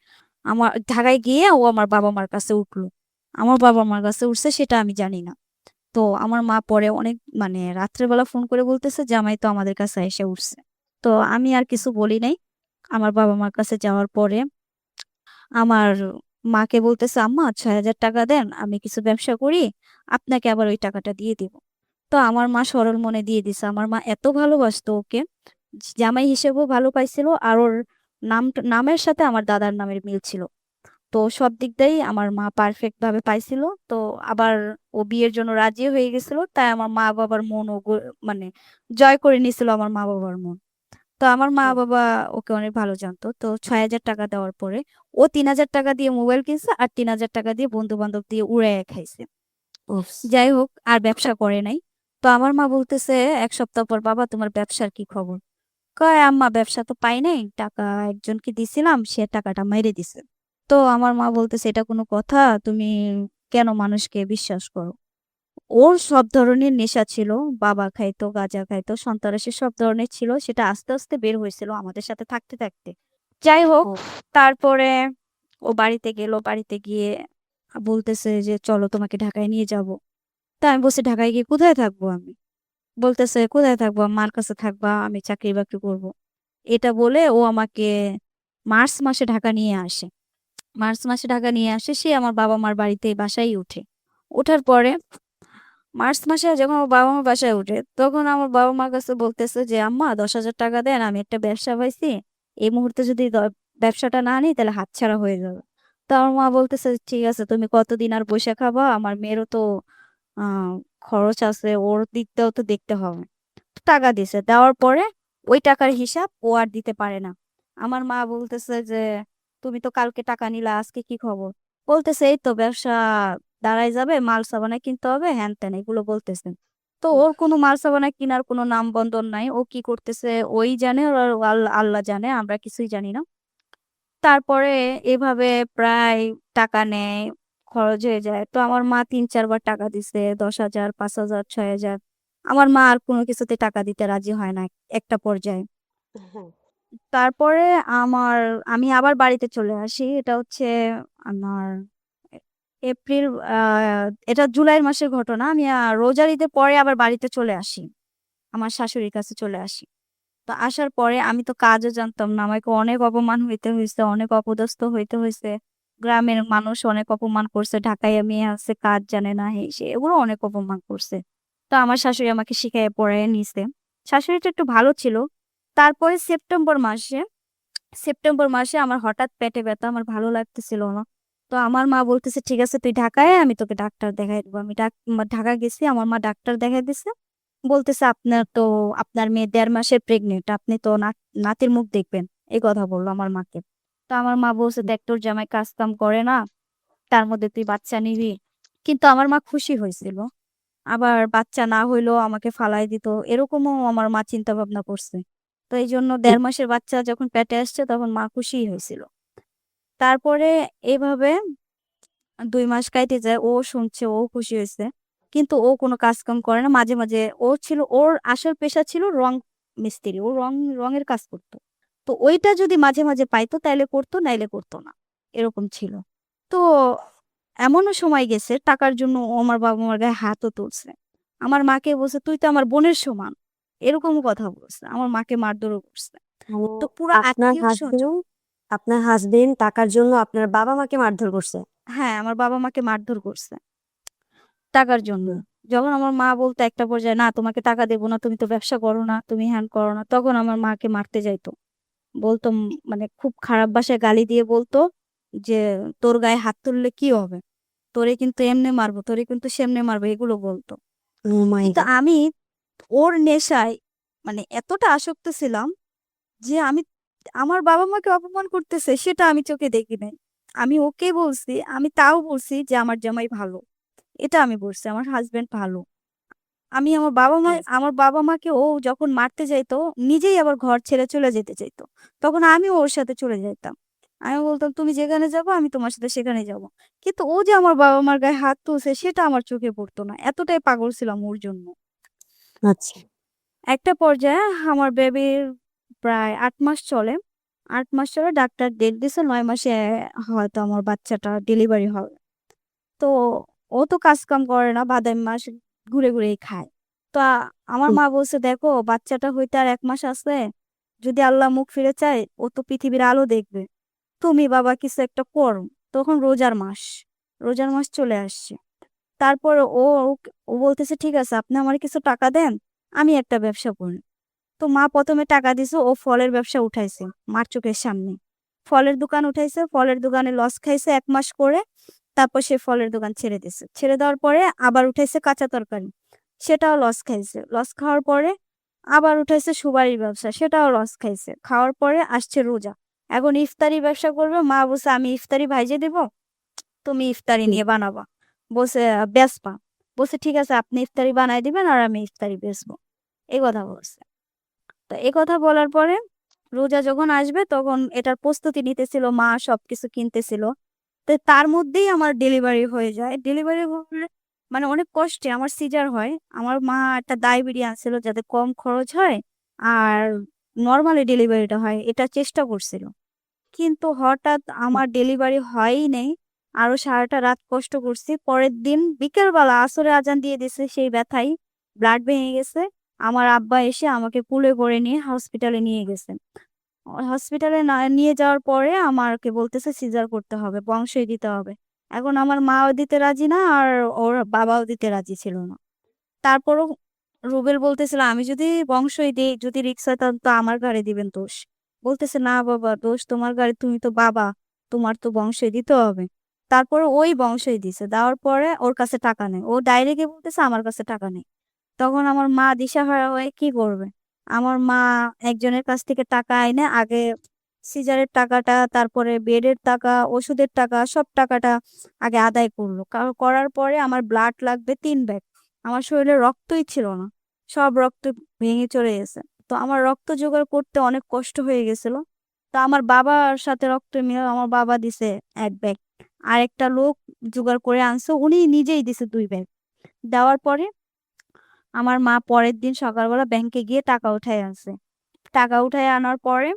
ঢাকায় গিয়ে ও আমার বাবা-মার কাছে উঠলো। আমার বাবা-মার কাছে উঠছে সেটা আমি জানি না। তো আমার মা পরে অনেক রাত্রে বেলা ফোন করে বলতেছে, "জামাই তো আমাদের কাছে এসে উঠছে।" তো আমি আর কিছু বলি নাই। আমার বাবা-মার কাছে যাওয়ার পরে আমার মাকে বলতেছে, "আম্মা, ৳৬,০০০ দেন। আমি কিছু ব্যবসা করি। আপনাকে আবার ওই টাকাটা দিয়ে দিব।" তো আমার মা সরল মনে দিয়ে দিছে। আমার মা এত ভালোবাসতো ওকে। জামাই হিসেবেও ভালো পাইছিল। আর ওর নামের সাথে আমার দাদার নামের মিল ছিল। তো সব দিক দিয়েই আমার মা পারফেক্ট ভাবে পাইছিল। তো আবার ও বিয়ের জন্য রাজিও হয়ে গেছিল। তাই আমার মা-বাবার মনও মানে জয় করে নিছিল আমার মা-বাবার মন। তো আমার হুম। মা-বাবা ওকে অনেক ভালো জানতো। তো ৳৬,০০০ দেওয়ার পরে ও ৳৩,০০০ দিয়ে মোবাইল কিনছে আর ৳৩,০০০ দিয়ে বন্ধু-বান্ধব দিয়ে উড়াইয়া খাইছে। উফস! যাই হোক, আর ব্যবসা করে নাই। তো আমার মা বলতেছে ১ সপ্তাহ পর, "বাবা, তোমার ব্যবসার কি খবর?" কয়, "আম্মা, ব্যবসা তো পাই নাই। টাকা একজনকে দিছিলাম, সে টাকাটা মাইরে দিছে।" তো আমার মা বলতেছে, "এটা কোনো কথা? তুমি কেন মানুষকে বিশ্বাস করো?" ওর সব ধরনের নেশা ছিল। বাবা খাইতো, গাঁজা খাইতো, সন্ত্রাসী সব ধরনের ছিল। সেটা আস্তে, আস্তে বের হইছিল আমাদের সাথে থাকতে, থাকতে। যাই হোক, ও। তারপরে ও বাড়িতে গেল। বাড়িতে গিয়ে বলতেছে যে, "চলো, তোমাকে ঢাকায় নিয়ে যাবো।" তা আমি বলছি, "ঢাকায় গিয়ে কোথায় থাকবো আমি?" বলতেছে, "কোথায় থাকবা? মার কাছে থাকবা। আমি চাকরি-বাকরি করব।" এটা বলে ও আমাকে মার্চ মাসে ঢাকা নিয়ে আসে। মার্চ মাসে ঢাকা নিয়ে আসে। সে আমার বাবা-মার বাড়িতে বাসায় উঠে। ওঠার পরে মার্চ মাসে যখন আমার বাবা-মা বাসায় উঠে, তখন আমার বাবা-মার কাছে বলতেছে যে, "আম্মা, ৳১০,০০০ দেন। আমি একটা ব্যবসা পাইছি। এই মুহূর্তে যদি ব্যবসাটা না নিই তাহলে হাতছাড়া হয়ে যাবে।" তো আমার মা বলতেছে, "ঠিক আছে, তুমি কতদিন আর বইসা খাবা? আমার মেয়েরও তো আ খরচ আছে। ওর দিকটাও তো দেখতে হবে।" টাকা দিছে। দেওয়ার পরে ওই টাকার হিসাব ও আর দিতে পারে না। আমার মা বলতেছে যে, "তুমি তো কালকে টাকা নিলা, আজকে কি খবর?" বলতেছে, "এই তো ব্যবসা দাঁড়ায় যাবে, মাল-সামানা কিনতে হবে, হ্যান-ত্যান" এগুলো বলতেছে। তো ওর কোনো মাল-সামানা কিনার কোনো নাম-বন্ধন নাই। ও কি করতেছে ওই জানে, আর আল্লাহ জানে। আমরা কিছুই জানি না। তারপরে এভাবে প্রায় টাকা নেয়, খরচ হয়ে যায়। তো আমার মা ৩-৪ বার টাকা দিছে। ১০,০০০, ৫,০০০, ৬,০০০। আমার মা আর কোনো কিছুতে টাকা দিতে রাজি হয় না একটা পর্যায়ে। হ্যাঁ। তারপরে আমার আমি আবার বাড়িতে চলে আসি। এটা হচ্ছে আমার এ এপ্রিল এটা জুলাইয়ের মাসের ঘটনা। আমি রোজার ঈদের পরে আবার বাড়িতে চলে আসি। আমার শাশুড়ির কাছে চলে আসি। তো আসার পরে আমি তো কাজও জানতাম না। আমাকে অনেক অপমান হইতে হইছে, অনেক অপদস্থ হইতে হইছে। গ্রামের মানুষ অনেক অপমান করছে। ঢাকাইয়া মেয়ে আছে, কাজ জানে না, এই সেই এগুলো অনেক অপমান করছে। তো আমার শাশুড়ি আমাকে শিখাইয়া পড়াইয়া নিছে। শাশুড়িটা একটু ভালো ছিল। তারপরে সেপ্টেম্বর মাসে আমার হঠাৎ পেটে ব্যথা, আমার ভালো লাগতেছিল না। তো আমার মা বলতেছে, ঠিক আছে তুই ঢাকায় আয়, আমি তোকে ডাক্তার দেখাই দেবো। আমি ঢাকা গেছি, আমার মা ডাক্তার দেখাই দিছে। বলতেছে, আপনার মেয়ে 1.5 মাসের প্রেগনেন্ট, আপনি তো নাতির মুখ দেখবেন। এই কথা বললো আমার মাকে। তো আমার মা বলছে, দেখ তোর জামাই কাজ কাম করে না, তার মধ্যে তুই বাচ্চা নিবি। কিন্তু আমার মা খুশি হয়েছিল। আবার বাচ্চা না হইলেও আমাকে ফালাই দিত, এরকমও আমার মা চিন্তা ভাবনা করছে। তো এই জন্য 1.5 মাসের বাচ্চা যখন পেটে আসছে তখন মা খুশি হয়েছিল। তারপরে এইভাবে 2 মাস কাইটে যায়, ও শুনছে, ও খুশি হয়েছে। কিন্তু ও কোনো কাজ কাম করে না। মাঝে মাঝে ওর আসল পেশা ছিল রং মিস্ত্রি, ও রঙের কাজ করতো। তো ওইটা যদি মাঝে মাঝে পাইতো তাইলে করতো, নাইলে করতো না, এরকম ছিল। তো এমনও সময় গেছে টাকার জন্য ও আমার বাবা মার গায়ে হাতও তুলছে। আমার মাকে বলছে, তুই তো আমার বোনের সমান, এরকমও কথা বলছে। আমার মাকে মারধরও করছে। মানে তো পুরো আপনার আত্মীয় স্বজন। হাজবেন্ড আপনার হাজবেন্ড টাকার জন্য আপনার বাবা মাকে মারধর করছে? হ্যাঁ, আমার বাবা মাকে মারধর করছে টাকার জন্য। হুম। যখন আমার মা বলতো একটা পর্যায়ে, না তোমাকে টাকা দেবো না, তুমি তো ব্যবসা করো না, তুমি হ্যান করো না, তখন আমার মাকে মারতে যাইতো। বলতো মানে খুব খারাপ ভাষায় গালি দিয়ে বলতো যে, তোর গায়ে হাত তুললে কি হবে, তোরে কিন্তু এমনে মারবো, তোরে কিন্তু সেমনে মারবো, এগুলো বলতো। ও মাই কিন্তু গড। আমি ওর নেশায় মানে এতটা আসক্ত ছিলাম যে আমি আমার বাবা মাকে অপমান করতেছে সেটা আমি চোখে দেখি নাই। আমি ওকে বলছি, আমি তাও বলছি যে আমার জামাই ভালো, এটা আমি বলছি আমার হাজবেন্ড ভালো। আমি আমার বাবা মাকে ও যখন মারতে যাইতো, নিজেই আবার ঘর ছেড়ে চলে যেতে চাইতো। তখন আমিও ওর সাথে চলে যেতাম। আমি বলতাম, তুমি যেখানে যাবো আমি তোমার সাথে সেখানে যাব। কিন্তু ও যে আমার বাবা মার গায়ে হাত তুলছে সেটা আমার চোখে পড়তো না, এতটাই পাগল ছিলাম ওর জন্য। আচ্ছা। একটা পর্যায়ে আমার বেবির প্রায় 8 মাস চলে। 8 মাস চলে, ডাক্তার ডেট দিছে 9 মাসে হয়তো আমার বাচ্চাটা ডেলিভারি হবে। তো ও তো কাজ কাম করে না, বাদামি মাস ঘুরে ঘুরেই খায়। তো আমার হুম। মা বলছে, দেখো বাচ্চাটা হইতে আর 1 মাস আছে, যদি আল্লাহ মুখ ফিরে চায় ও তো পৃথিবীর আলো দেখবে। তুমি বাবা কিছু একটা করো। তখন রোজার মাস চলে আসছে। তারপর ও বলতেছে, ঠিক আছে আপনি আমার কিছু টাকা দেন, আমি একটা ব্যবসা করি। তো মা প্রথমে টাকা দিছে, ও ফলের ব্যবসা উঠাইছে মার চোখের সামনে। ফলের দোকান উঠাইছে, ফলের দোকানে লস খাইছে 1 মাস করে। তারপর সে ফলের দোকান ছেড়ে দিছে, ছেড়ে দেওয়ার পরে আবার উঠাইছে কাঁচা তরকারি, সেটাও লস খাইছে। লস খাওয়ার পরে আবার উঠাইছে সুপারির ব্যবসা, সেটাও লস খাইছে। খাওয়ার পরে আসছে রোজা, এখন ইফতারি ব্যবসা করবে। মা বলছে, আমি ইফতারি ভাইজে দিব, তুমি ইফতারি হুম। নিয়ে বানাবা। বলছে বেচবা। বলছে, ঠিক আছে আপনি ইফতারি বানাই দিবেন আর আমি ইফতারি বেচবো, এই কথা বলছে। তো এই কথা বলার পরে রোজা যখন আসবে তখন এটার প্রস্তুতি নিতেছিল মা, সবকিছু কিনতেছিল। তো তার মধ্যেই আমার ডেলিভারি হয়ে যায়। ডেলিভারি হলে মানে অনেক কষ্টে আমার সিজার হয়। আমার মা একটা ডায়াবেটি আনছিল যাতে কম খরচ হয় আর নর্মালি ডেলিভারিটা হয়, এটা চেষ্টা করছিল। কিন্তু হঠাৎ আমার ডেলিভারি হয়ই নেই। আরো সারাটা রাত কষ্ট করছি। পরের দিন বিকেলবেলা আসরে আজান দিয়ে দিছে, সেই ব্যথায় ব্লাড ভেঙে গেছে। আমার আব্বা এসে আমাকে কুলে করে নিয়ে হসপিটালে নিয়ে গেছেন। হসপিটালে না নিয়ে যাওয়ার পরে আমাকে বলতেছে সিজার করতে হবে, বংশই দিতে হবে। এখন আমার মাও দিতে রাজি না আর ওর বাবাও দিতে রাজি ছিল না। তারপরও রুবেল বলতেছিল, আমি যদি বংশই দিই, যদি রিক্স হয় তাহলে তো আমার ঘাড়ে দিবেন দোষ। বলতেছে, না বাবা, দোষ তোমার ঘাড়ে, তুমি তো বাবা, তোমার তো বংশই দিতে হবে। তারপরে ওই বংশই দিছে, দেওয়ার পরে ওর কাছে টাকা নেই, ও ডাইরেক্টলি বলতেছে আমার কাছে টাকা নেই। তখন আমার মা দিশাহারা হয়ে কি করবে। আমার মা একজনের কাছ থেকে টাকা এনে আগে সিজারের টাকাটা, তারপরে বেডের টাকা, ওষুধের টাকা, সব টাকাটা আগে আদায় করলো। করার পরে আমার ব্লাড লাগবে 3 ব্যাগ। আমার শরীরে রক্তই ছিল না, সব রক্ত ভেঙে চলে গেছে। তো আমার রক্ত জোগাড় করতে অনেক কষ্ট হয়ে গেছিল। তো আমার বাবার সাথে রক্ত মিলে আমার বাবা দিছে 1 ব্যাগ, আর একটা লোক জোগাড় করে আনছে, উনি নিজেই দিছে 2 ব্যাগ। দেওয়ার পরে আমার মা পরের দিন সকালবেলা ব্যাংকে গিয়ে টাকা উঠায় আনছে। টাকা উঠায় আনার পরে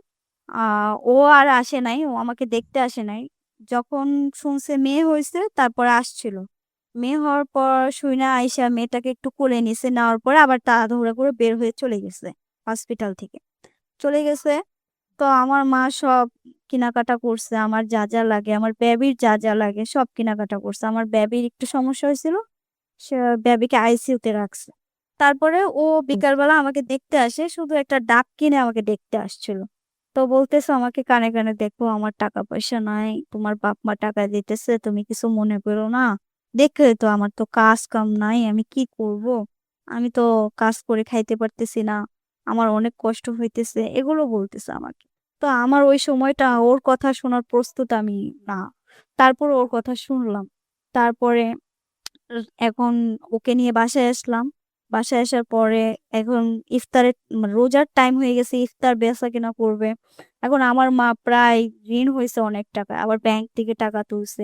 ও আর আসে নাই। ও আমাকে দেখতে আসে নাই। যখন শুনছে মেয়ে হইছে তারপরে আসছিল। মেয়ে হওয়ার পর শুইনা আইসা মেয়েটাকে একটু কোলে নিছে। নেওয়ার পরে আবার তাড়াহুড়া করে বের হয়ে চলে গেছে হসপিটাল থেকে। চলে গেছে। তো আমার মা সব কেনাকাটা করছে। আমার যা, যা লাগে, আমার বেবির যা, যা লাগে সব কেনাকাটা করছে। আমার বেবির একটু সমস্যা হয়েছিল। সে বেবিকে আইসিইউতে রাখছে। তারপরে ও বিকালবেলা আমাকে দেখতে আসে। শুধু একটা ডাব কিনে আমাকে দেখতে আসছিল। তো বলতেছে আমাকে কানে, কানে, "দেখো আমার টাকা পয়সা নাই। তোমার বাপ-মা টাকা দিতেছে। তুমি কিছু মনে করো না। দেখলে তো আমার তো কাজ কাম নাই। আমি কি করব? আমি তো কাজ করে খাইতে পারতেছি না। আমার অনেক কষ্ট হইতেছে।" এগুলো বলতেছে আমাকে। তো আমার ওই সময়টা ওর কথা শোনার প্রস্তুত আমি না। তারপর ওর কথা শুনলাম। তারপরে এখন ওকে নিয়ে বাসায় আসলাম। বাসায় আসার পরে এখন ইফতারের রোজার টাইম হয়ে গেছে। ইফতার বেচাকেনা করবে। এখন আমার মা প্রায় ঋণ হইছে অনেক টাকা। আবার ব্যাংক থেকে টাকা তুলছে।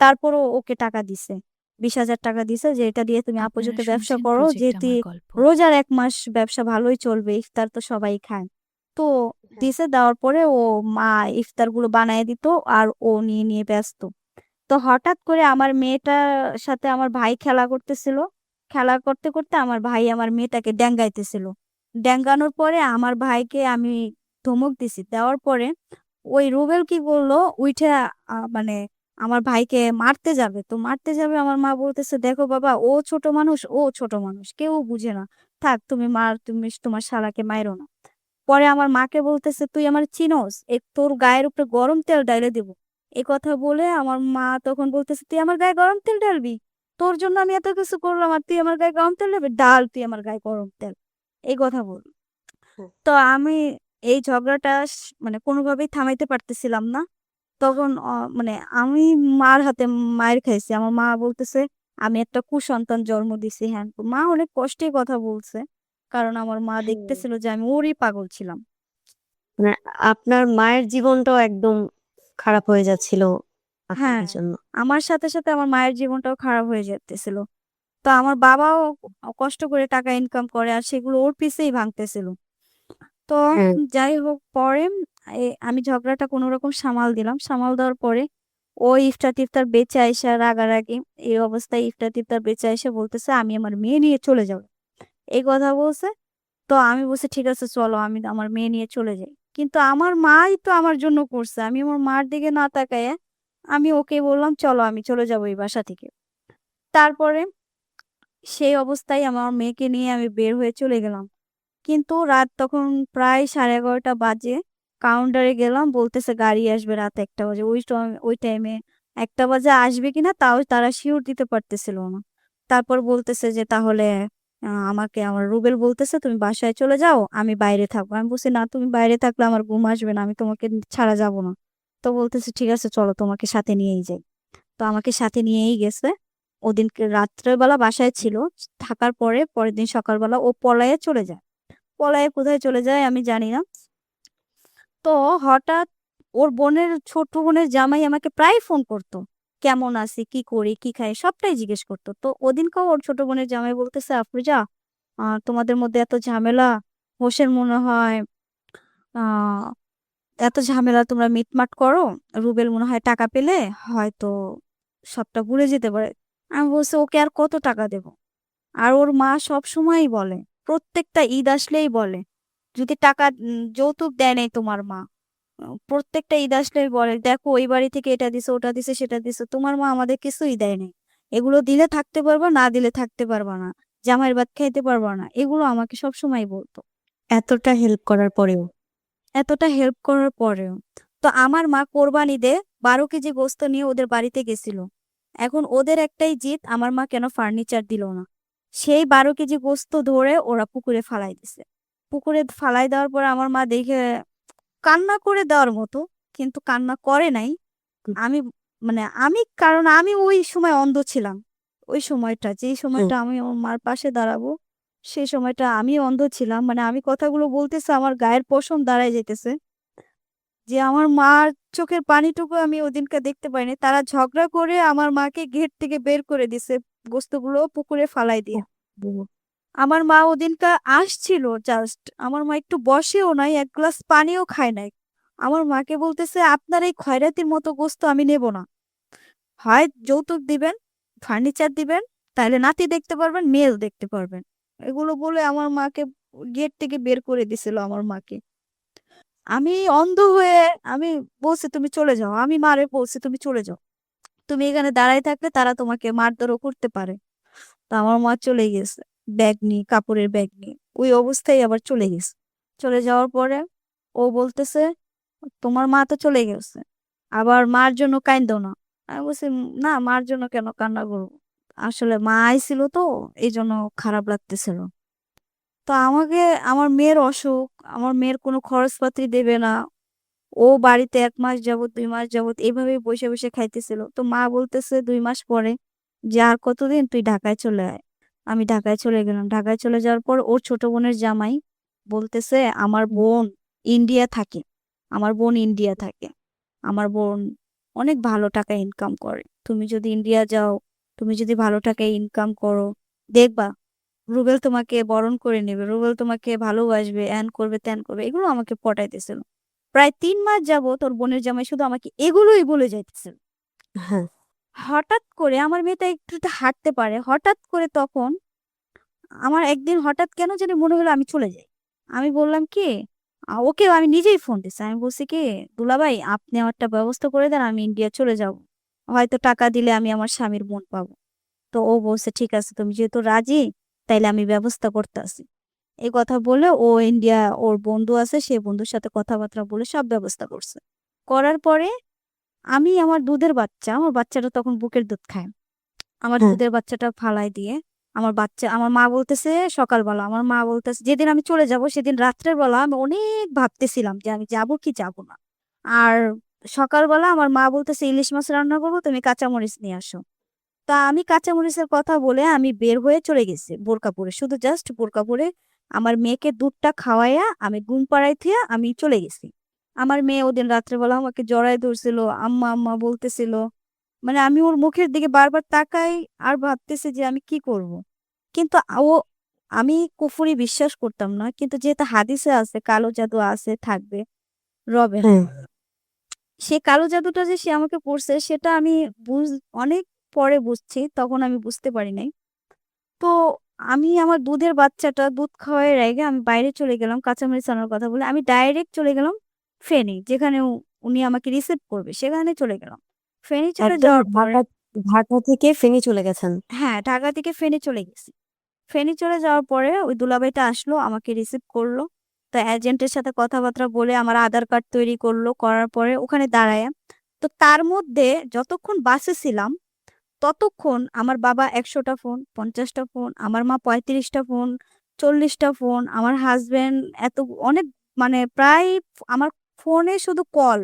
তারপরও ওকে টাকা দিছে। 20,000 টাকা দিছে যে, "এটা দিয়ে তুমি আপনারা আপুজোতে ব্যবসা শুনছেন করো। প্রজেক্ট যেহেতু আমার গল্প। রোজার ১ মাস ব্যবসা ভালোই চলবে। ইফতার তো সবাই খায়।" তো হ্যাঁ। দিছে। দেওয়ার পরে ও মা ইফতারগুলো বানায় দিত আর ও নিয়ে, নিয়ে ব্যস্ত। তো হঠাৎ করে আমার মেয়েটার সাথে আমার ভাই খেলা করতেছিল। খেলা করতে, করতে আমার ভাই আমার মেয়েটাকে ড্যাঙ্গাইতেছিল। ড্যাঙ্গানোর পরে আমার ভাইকে আমি ধমক দিছি। দেওয়ার পরে ওই রুবেল কি করলো, উইঠা মানে আমার ভাইকে মারতে যাবে। তো মারতে যাবে, আমার মা বলতেছে, "দেখো বাবা, ও ছোট মানুষ, ও ছোট মানুষ। কেউ বুঝে না। থাক, তুমি তোমার শালাকে মাইরো না।" পরে আমার মাকে বলতেছে, "তুই আমার চিনোস? তোর গায়ের উপরে গরম তেল ঢাইলা দিব।" এ কথা বলে আমার মা তখন বলতেছে, "তুই আমার গায়ে গরম তেল ঢালবি? তোর জন্য আমি এত কিছু করলাম আর তুই আমার গায়ে গরম তেল ঢালবি? ডাল তুই আমার গায়ে গরম তেল।" এই কথা বলল। হুম। তো আমি এই ঝগড়াটা মানে কোনোভাবেই থামাইতে পারতেছিলাম না। তখন মানে আমি মার হাতে মাইর খাইছি। আমার মা বলতেছে, "আমি একটা কুসন্তান জন্ম দিছি।" হ্যান মা অনেক কষ্টে কথা বলছে। কারণ আমার মা হুম। দেখতেছিল যে আমি ওরই পাগল ছিলাম। মানে আপনার মায়ের জীবনটাও একদম খারাপ হয়ে যাচ্ছিল হ্যাঁ, আপনার জন্য। আমার সাথে, সাথে আমার মায়ের জীবনটাও খারাপ হয়ে যেতেছিল। তো আমার বাবাও কষ্ট করে টাকা ইনকাম করে আর সেগুলো ওর পিছেই ভাঙতেছিল। তো হ্যাঁ। যাই হোক পরে আমি ঝগড়াটা কোনরকম সামাল দিলাম। সামাল দেওয়ার পরে ও ইফতার-টিফতার বেঁচে আইসা রাগারাগি এই অবস্থায় ইফতার-টিফতার বেঁচে আইসা বলতেছে, "আমি আমার মেয়ে নিয়ে চলে যাবো।" এই কথা বলছে। তো আমি বলছি, "ঠিক আছে চলো আমি আমার মেয়ে নিয়ে চলে যাই।" কিন্তু আমার মাই তো আমার জন্য করছে। আমি আমার মার দিকে না তাকায়া আমি ওকে বললাম, "চলো আমি চলে যাবো এই বাসা থেকে।" তারপরে সেই অবস্থায় আমার মেয়েকে নিয়ে আমি বের হয়ে চলে গেলাম। কিন্তু রাত তখন প্রায় 11:30 বাজে। কাউন্টারে গেলাম, বলতেছে গাড়ি আসবে রাত ১টা বাজে। ওই টাইমে ১টা বাজে আসবে কিনা তাও তারা সিউর দিতে পারতেছিল না। তারপর বলতেছে যে, "তাহলে আমাকে আমার রুবেল বলতেছে তুমি বাসায় চলে যাও, আমি বাইরে থাকবো।" আমি বলছি, "না, তুমি বাইরে থাকলে আমার ঘুম আসবে না। আমি তোমাকে ছাড়া যাব না।" তো বলতেছে, "ঠিক আছে চলো তোমাকে সাথে নিয়েই যাই।" তো আমাকে সাথে নিয়েই গেছে। ওদিনকে রাত্রের বেলা বাসায় ছিল। থাকার পরে পরের দিন সকালবেলা ও পলায়ে চলে যায়। পলায়ে কোথায় চলে যায় আমি জানি না। তো হঠাৎ ওর ছোট বোনের জামাই আমাকে প্রায় ফোন করতো। কেমন আছি, কি করি, কি খাই সবটাই জিজ্ঞেস করতো। তো ওদিনকেও ওর ছোট বোনের জামাই বলতেছে, "আফরোজা, তোমাদের মধ্যে এত ঝামেলা, হোসেন মনে হয় আ এত ঝামেলা তোমরা মিটমাট করো। রুবেল মনে হয় টাকা পেলে হয়তো সবটা ভুলে যেতে পারে।" আমি বলছি, "ওকে আর কত টাকা দেব?" আর ওর মা সবসময়ই বলে, প্রত্যেকটা ঈদ আসলেই বলে, যদি টাকা যৌতুক দেয় নাই তোমার মা। প্রত্যেকটা ঈদ আসলেই বলে, "দেখো ওই বাড়ি থেকে এটা দিছে, ওটা দিছে, সেটা দিছে। তোমার মা আমাদের কিছুই দেয় নাই। এগুলো দিলে থাকতে পারবা, না দিলে থাকতে পারবা না। জামাইয়ের ভাত খাইতে পারবা না।" এগুলো আমাকে সবসময় বলতো। এতটা হেল্প করার পরেও। এতটা হেল্প করার পরেও। তো আমার মা কোরবানিতে ১২ কেজি গোস্ত নিয়ে ওদের বাড়িতে গেছিল। এখন ওদের একটাই জিদ, আমার মা কেন ফার্নিচার দিল না। সেই ১২ কেজি গোস্ত ধরে ওরা পুকুরে ফালাই দিছে। পুকুরে ফালাই দেওয়ার পরে আমার মা দেখে কান্না করে দেওয়ার মতো, কিন্তু কান্না করে নাই। হুম। আমি কারণ আমি ওই সময় অন্ধ ছিলাম। ওই সময়টা যেই হুম। সময়টা আমি ওর মার পাশে দাঁড়াবো, সেই সময়টা আমি অন্ধ ছিলাম। মানে আমি কথাগুলো বলতেছি আমার গায়ের পশম দাঁড়ায় যাইতেছে। যে আমার মার চোখের পানিটুকু আমি ওদিনকে দেখতে পাইনি। তারা ঝগড়া করে আমার মাকে গেট থেকে বের করে দিছে। গোস্তগুলো পুকুরে ফালাই দিয়ে। ওহহো! আমার মা ওদিনকা আসছিল জাস্ট। আমার মা একটু বসেও নাই, ১ গ্লাস পানিও খায় নাই। আমার মাকে বলতেছে, "আপনার এই খয়রাতির মতো গোস্ত আমি নেব না। হয় যৌতুক দিবেন, ফার্নিচার দিবেন, তাইলে নাতি দেখতে পারবেন, মেয়েও দেখতে পারবেন।" এগুলো বলে আমার মাকে গেট থেকে বের করে দিছিল আমার মাকে। আমি অন্ধ হয়ে আমি বলছি, "তুমি চলে যাও।" আমি মারে বলছি, "তুমি চলে যাও। তুমি এখানে দাঁড়ায় থাকলে তারা তোমাকে মারধরও করতে পারে।" তো আমার মা চলে গেছে। ব্যাগ নিয়ে, কাপড়ের ব্যাগ নিয়ে। ওই অবস্থায় আবার চলে গেছে। চলে যাওয়ার পরে ও বলতেছে, "তোমার মা তো চলে গেছে। আবার মার জন্য কাইন্দো না।" আমি বলছি, না মার জন্য কেন কান্না করব? আসলে মা আইছিল তো এজন্য খারাপ লাগতেছিল।" তো আমাকে আমার মেয়ের অসুখ, আমার মেয়ের কোনো খরচপাতি দেবে না। ও বাড়িতে ১ মাস যাবৎ ২ মাস যাবৎ এভাবেই বইসা, বইসা খাইতেছিল। তো মা বলতেছে ২ মাস পরে যে, "আর কতদিন? তুই ঢাকায় চলে আয়।" আমি ঢাকায় চলে গেলাম। ঢাকায় চলে যাওয়ার পর ওর ছোট বোনের জামাই বলতেছে, "আমার বোন ইন্ডিয়া থাকে। আমার বোন ইন্ডিয়া থাকে। আমার বোন অনেক ভালো টাকা ইনকাম করে। তুমি যদি ইন্ডিয়া যাও, তুমি যদি ভালো টাকায় ইনকাম করো, দেখবা রুবেল তোমাকে বরণ করে নেবে। রুবেল তোমাকে ভালোবাসবে, হ্যান করবে, ত্যান করবে।" এগুলো আমাকে পটাইতেছিল। প্রায় ৩ মাস যাবৎ ওর বোনের জামাই শুধু আমাকে এগুলোই বলে যাইতেছিল। হ্যাঁ, হঠাৎ করে আমার মেয়েটা একটু, একটু হাঁটতে পারে। হঠাৎ করে তখন আমার একদিন হঠাৎ কেন জানি মনে হলো আমি চলে যাই। আমি বললাম কি, ওকেও আমি নিজেই ফোন দিছি। আমি বলছি কি, "দুলাভাই আপনি আমারটা ব্যবস্থা করে দেন, আমি ইন্ডিয়া চলে যাব। হয়তো টাকা দিলে আমি আমার স্বামীর মন পাবো।" তো ও বলছে, "ঠিক আছে তুমি যেহেতু রাজি, তাইলে আমি ব্যবস্থা করতাছি।" এই কথা বলে ও ইন্ডিয়া ওর বন্ধু আছে, সে বন্ধুর সাথে কথাবার্তা বলে সব ব্যবস্থা করছে। করার পরে আমি আমার দুধের বাচ্চা, আমার বাচ্চাটা তখন বুকের দুধ খায়। আমার হ্যাঁ, দুধের বাচ্চাটা ফালায় দিয়ে আমার মা বলতেছে সকালবেলা, আমার মা বলতেছে যেদিন আমি চলে যাব সেদিন রাত্রের বেলা আমি অনেক ভাবতেছিলাম যে আমি যাবো কি যাব না। আর সকালবেলা আমার মা বলতেছে, "ইলিশ মাছ রান্না করব, তুমি কাঁচামরিচ নিয়ে আসো।" তা আমি কাঁচামরিচের কথা বলে আমি বের হয়ে চলে গেছি বোরকা পরে। শুধু জাস্ট বোরকা পরে আমার মেয়েকে দুধটা খাওয়াইয়া আমি ঘুম পাড়ায় থুইয়া আমি চলে গেছি। আমার মেয়ে ওদিন রাত্রেবেলা আমাকে জড়ায় ধরছিল, আম্মা, আম্মা বলতেছিল। মানে আমি ওর মুখের দিকে বারবার তাকাই আর ভাবতেছি যে আমি কি করব? কিন্তু আমি কুফরি বিশ্বাস করতাম না। কিন্তু যেহেতু হাদিসে আছে কালো জাদু আছে, থাকবে, রবে না। হ্যাঁ। সে কালো জাদুটা যে সে আমাকে করছে সেটা আমি বুঝ অনেক পরে বুঝছি। তখন আমি বুঝতে পারি নাই। তো আমি আমার দুধের বাচ্চাটা দুধ খাওয়ায় রেখে আমি বাইরে চলে গেলাম কাঁচামরিচ আনার কথা বলে। আমি ডাইরেক্ট চলে গেলাম ফেনী। যেখানে উনি আমাকে রিসিভ করবে সেখানে চলে গেলাম। ফেনী চলে একদম যাওয়ার পরে ঢাকা থেকে ফেনী চলে গেছেন। হ্যাঁ, ঢাকা থেকে ফেনী চলে গেছি। ফেনী চলে যাওয়ার পরে ওই দুলাভাইটা আসলো, আমাকে রিসিভ করলো। তো এজেন্টের সাথে কথাবার্তা বলে আমার আধার কার্ড তৈরি করলো। করার পরে ওখানে দাঁড়ায়া তো তার মধ্যে যতক্ষণ বাসে ছিলাম ততক্ষণ আমার বাবা ১০০ টা ফোন, ৫০ টা ফোন, আমার মা ৩৫ টা ফোন, ৪০ টা ফোন, আমার হাসব্যান্ড এত অনেক মানে প্রায় আমার ফোনে শুধু কল।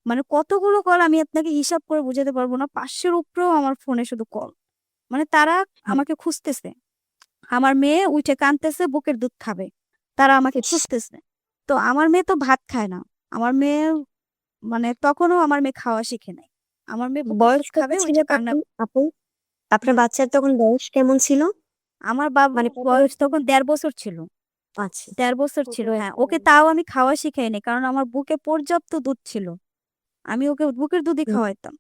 মানে কতগুলো কল আমি আপনাকে হিসাব করে বুঝাতে পারব না। ৫০০ র উপরেও আমার ফোনে শুধু কল। মানে তারা হ্যাঁ। আমাকে খুঁজতেছে। আমার মেয়ে উইঠে কাঁদতেছে, বুকের দুধ খাবে। তারা আমাকে ইস! খুঁজতেছে। তো আমার মেয়ে তো ভাত খায় না। আমার মেয়ে মানে তখনও আমার মেয়ে খাওয়া শিখে নাই। আমার মেয়ে বুকের বয়স দুধ কত খাবে ছিল উইঠে কান্না। তখন আপু? আপনার হুম? বাচ্চার তখন বয়স কেমন ছিল? আমার মানে কত বয়স বছর? তখন ১.৫ বছর ছিল। আচ্ছা, ১.৫ বছর ছোট ছিল, হ্যাঁ। একটা ওকে তাও আমি খাওয়া শিখাই নাই। কারণ আমার বুকে পর্যাপ্ত দুধ ছিল। আমি ওকে বুকের দুধই হুম, খাওয়াইতাম।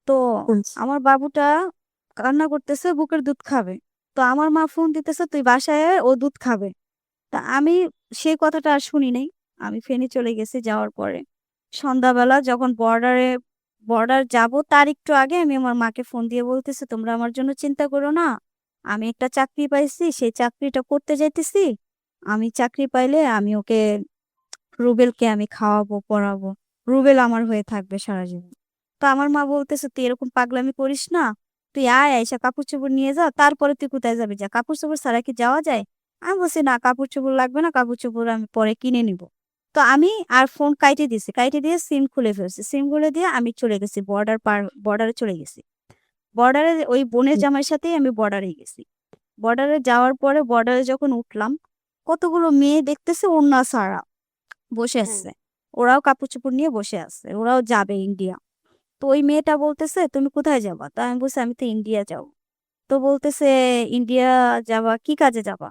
তো আচ্ছা। আমার বাবুটা কান্না করতেছে, বুকের দুধ খাবে। তো আমার মা ফোন দিতেছে, "তুই বাসায় আয়, ও দুধ খাবে।" তা আমি সেই কথাটা আর শুনি নাই। আমি ফেনী চলে গেছি। যাওয়ার পরে সন্ধ্যাবেলা যখন বর্ডার যাবো তার একটু আগে আমি আমার মাকে ফোন দিয়ে বলতেছি, "তোমরা আমার জন্য চিন্তা করো না। আমি একটা চাকরি পাইছি। সেই চাকরিটা করতে যাইতেছি। আমি চাকরি পাইলে আমি ওকে রুবেলকে আমি খাওয়াবো, পড়াবো। রুবেল আমার হয়ে থাকবে সারা জীবন।" তো আমার মা বলতেছে, "তুই এরকম পাগলামি করিস না। তুই আয়, আইসা কাপড়-চোপড় নিয়ে যা। তারপরে তুই কোথায় যাবি যা। কাপড়-চোপড় ছাড়া কি যাওয়া যায়?" আমি বলছি, "না কাপড়-চোপড় লাগবে না। কাপড়-চোপড় আমি পরে কিনে নিবো।" তো আমি আর ফোন কাইটে দিছি। কাইটে দিয়ে সিম খুলে ফেলছি। সিম খুলে দিয়ে আমি চলে গেছি বর্ডারে চলে গেছি। বর্ডারে ওই বোনের হুম, জামাইয়ের সাথেই আমি বর্ডারে গেছি। বর্ডারে যাওয়ার পরে বর্ডারে যখন উঠলাম, কতগুলো মেয়ে দেখতেছি ওড়না ছাড়া বসে হ্যাঁ। আছে। ওরাও কাপড়-চোপড় নিয়ে বসে আছে। ওরাও যাবে ইন্ডিয়া। তো ওই মেয়েটা বলতেছে, "তুমি কোথায় যাবা?" তো আমি বলছি, "আমি তো ইন্ডিয়া যাবো।" তো বলতেছে, "ইন্ডিয়া যাবা? কি কাজে যাবা?"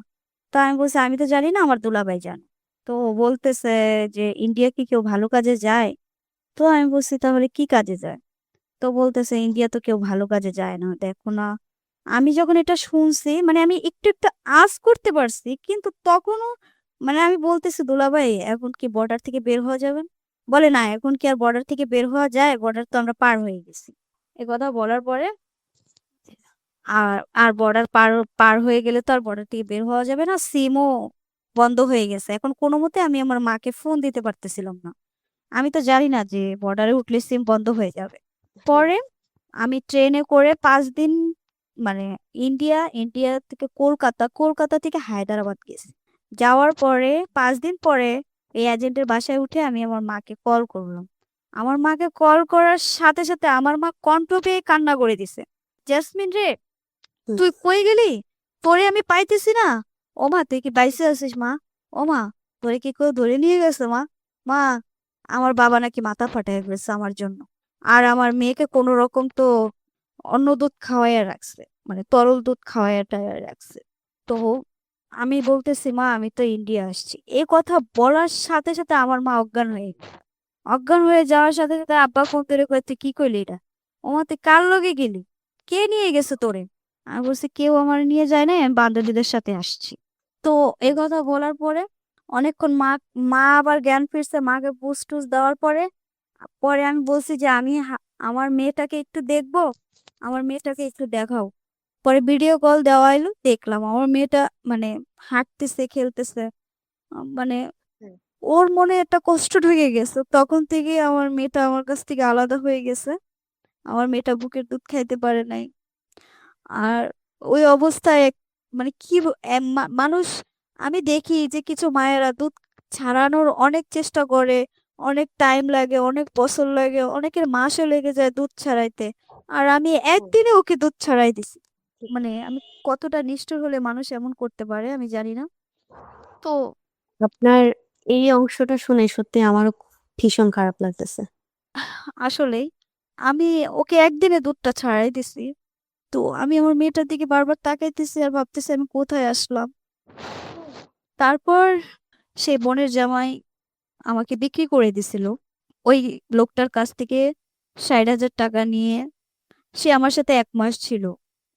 তো আমি বলছি, "আমি তো জানি না, আমার দুলাভাই জানে।" তো ও বলতেছে যে ইন্ডিয়া কি কেউ ভালো কাজে যায়? তো আমি বলছি তাহলে কি কাজে যায়? তো বলতেছে ইন্ডিয়া তো কেউ ভালো কাজে যায় না, দেখো না। আমি যখন এটা শুনছি মানে আমি একটু একটু আঁচ করতে পারছি, কিন্তু তখনও মানে আমি বলতেছি দুলাভাই এখন কি বর্ডার থেকে বের হওয়া যাবে না?" বলে না, এখন কি আর বর্ডার থেকে বের হওয়া যায়, বর্ডার তো আমরা পার হয়ে গেছি। এ কথা বলার পরে আর আর বর্ডার পার পার হয়ে গেলে তো আর বর্ডার থেকে বের হওয়া যাবে না, সিমও বন্ধ হয়ে গেছে। এখন কোনো মতে আমি আমার মাকে ফোন দিতে পারতেছিলাম না। আমি তো জানি না যে বর্ডারে উঠলে সিম বন্ধ হয়ে যাবে। হ্যাঁ। পরে আমি ট্রেনে করে 5 দিন মানে ইন্ডিয়া থেকে কলকাতা, কলকাতা থেকে হায়দ্রাবাদ গেছি। যাওয়ার পরে 5 দিন পরে এই এজেন্টের বাসায় উঠে আমি আমার মাকে কল করলাম। আমার মাকে কল করার সাথে সাথে আমার মা কণ্ঠ পেয়ে কান্না করে দিছে, "জেসমিন রে, হুম। তুই কই গেলি? তোরে আমি পাইতেছি না। ও মা তুই কি বাইসে আছিস মা? ও মা তোরে কি কেউ ধরে নিয়ে গেছে মা? মা আমার বাবা নাকি মাথা ফাটায় ফেলছে আমার জন্য। আর আমার মেয়েকে কোনো রকম তো অন্য দুধ খাওয়াইয়া রাখছে, মানে তরল দুধ খাওয়াইয়া টাইয়া রাখছে।" তো আমি বলতেছি মা আমি তো ইন্ডিয়া আসছি। এই কথা বলার সাথে সাথে আমার মা অজ্ঞান হয়ে গেল। অজ্ঞান হয়ে যাওয়ার সাথে সাথে আব্বা ফোন করে কয়, "তুই কি কইলি এটা? ওমা তুই কার লগে গেলি? কে নিয়ে গেছে তোরে?" আমি বলছি কেউ আমার নিয়ে যায় নাই, আমি বান্ধবীদের সাথে আসছি। তো এই কথা বলার পরে অনেকক্ষণ মা মা আবার জ্ঞান ফিরছে, মাকে বুঝ টুস দেওয়ার পরে পরে আমি বলছি যে আমি আমার মেয়েটাকে একটু দেখবো, আমার মেয়েটাকে একটু দেখাও। পরে ভিডিও কল দেওয়া এলো, দেখলাম আমার মেয়েটা মানে হাঁটতেছে খেলতেছে। মানে হ্যাঁ। ওর মনে একটা কষ্ট ঢুকে গেছে, তখন থেকে আমার মেয়েটা আমার কাছ থেকে আলাদা হয়ে গেছে। আমার মেয়েটা বুকের দুধ খাইতে পারে নাই। আর ওই অবস্থায় মানে কি মানুষ, আমি দেখি যে কিছু মায়েরা দুধ ছাড়ানোর অনেক চেষ্টা করে, অনেক টাইম লাগে, অনেক বছর লাগে, অনেকের মাসও লেগে যায় দুধ ছাড়াইতে। আর আমি হুম। একদিনে ওকে দুধ ছাড়াই দিছি। ঠিক। মানে আমি কতটা নিষ্ঠুর হলে মানুষ এমন করতে পারে আমি জানি না। তো আপনার এই অংশটা শুনে সত্যি আমারও ভীষণ খারাপ লাগতেছে। আসলেই আমি ওকে একদিনে দুধটা ছাড়াই দিছি। তো আমি আমার মেয়েটার দিকে বারবার তাকাইতেছি আর ভাবতেছি আমি কোথায় আসলাম। তারপর সেই বোনের জামাই আমাকে বিক্রি করে দিছিল ওই লোকটার কাছ থেকে ৬০,০০০ টাকা নিয়ে। সে আমার সাথে ১ মাস ছিল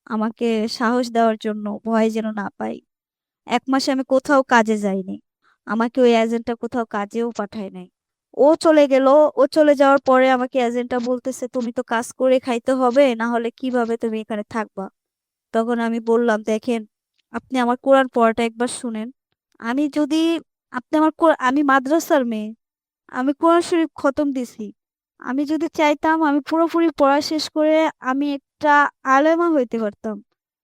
আমাকে সাহস দেওয়ার জন্য, ভয় যেন না পাই। ১ মাসে আমি কোথাও কাজে যাইনি, আমাকে ওই এজেন্টটা কোথাও কাজেও পাঠায় নাই। ও চলে গেল। ও চলে যাওয়ার পরে আমাকে এজেন্টটা বলতেছে তুমি তো কাজ করে খাইতে হবে, না হলে কিভাবে তুমি এখানে থাকবা? তখন আমি বললাম, দেখেন আপনি আমার কোরআন পড়াটা একবার শুনেন। আমি যদি আপনি আমার আমি মাদ্রাসার মেয়ে, আমি কোরআন শরীফ খতম দিছি। আমি যদি চাইতাম আমি পুরোপুরি পড়া শেষ করে আমি একটা আলেমা হইতে পারতাম।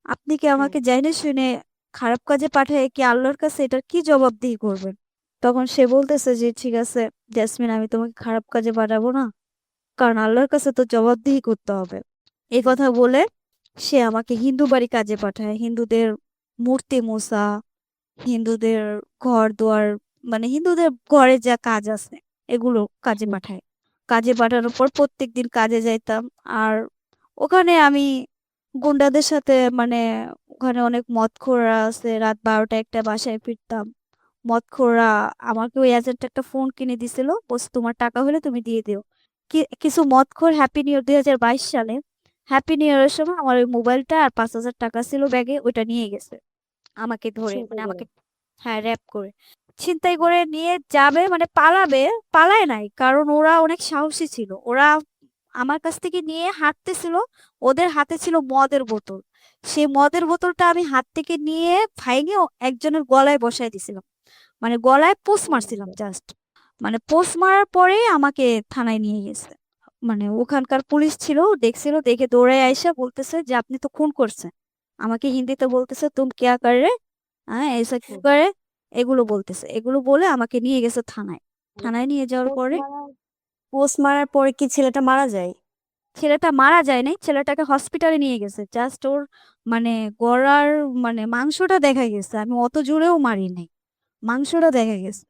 আপনি কি হ্যাঁ। আমাকে জাইনে শুনে খারাপ কাজে পাঠায় কি আল্লাহর কাছে এটার কি জবাবদিহি করবেন? তখন সে বলতেছে যে ঠিক আছে জেসমিন, আমি তোমাকে খারাপ কাজে পাঠাবো না, কারণ আল্লাহর কাছে তো জবাবদিহি করতে হবে। এই হুম। কথা বলে সে আমাকে হিন্দু বাড়ি কাজে পাঠায়, হিন্দুদের মূর্তি মোছা, হিন্দুদের ঘর দুয়ার, মানে হিন্দুদের ঘরে যা কাজ আছে এগুলো কাজে হুম। পাঠায়। কাজে পাঠানোর পর প্রত্যেকদিন কাজে যাইতাম। আর ওখানে আমি গুন্ডাদের সাথে মানে ওখানে অনেক মদখোররা আছে, রাত ১২টা ১টা বাসায় ফিরতাম। মদখোররা আমাকে ওই এজেন্ট একটা ফোন কিনে দিছিল, বলছে তোমার টাকা হলে তুমি দিয়ে দিও। কিছু মদখোর হ্যাপি নিউ ইয়ার ২০২২ সালে হ্যাপি নিউ ইয়ারের সময় আমার ওই মোবাইলটা আর ৫,০০০ টাকা ছিল ব্যাগে, ওইটা নিয়ে গেছে আমাকে ধরে, ছিনতাই মানে করে। আমাকে হ্যাঁ র‍্যাপ করে ছিনতাই করে নিয়ে যাবে, মানে পালাবে। পালায় নাই, কারণ ওরা অনেক সাহসী ছিল। ওরা আমার কাছ থেকে নিয়ে হাঁটতেছিল, ওদের হাতে ছিল মদের বোতল। সেই মদের বোতলটা আমি হাত থেকে নিয়ে ভাইঙে একজনের গলায় বসায় দিছিলাম, মানে গলায় পোস্ট মারছিলাম জাস্ট। মানে পোস্ট মারার পরেই আমাকে থানায় নিয়ে গেছে। মানে ওখানকার পুলিশ ছিল, দেখছিল, দেখে দৌড়ে আইসা বলতেছে যে আপনি তো খুন করছেন। আমাকে হিন্দিতে বলতেছে তুম কেয়া কর রে, হ্যাঁ এসা কি হুম। করে, এগুলো বলতেছে। এগুলো বলে আমাকে নিয়ে গেছে থানায়। মানে থানায় নিয়ে যাওয়ার পোস্ট পরে মারার পোস্ট মারার পরে কি ছেলেটা মারা যায়? ছেলেটা মারা যায় নাই, ছেলেটাকে হসপিটালে নিয়ে গেছে। জাস্ট ওর মানে গলার মানে মাংসটা দেখা গেছে, আমি অত জোরেও মারি নাই, মাংসটা দেখা গেছে।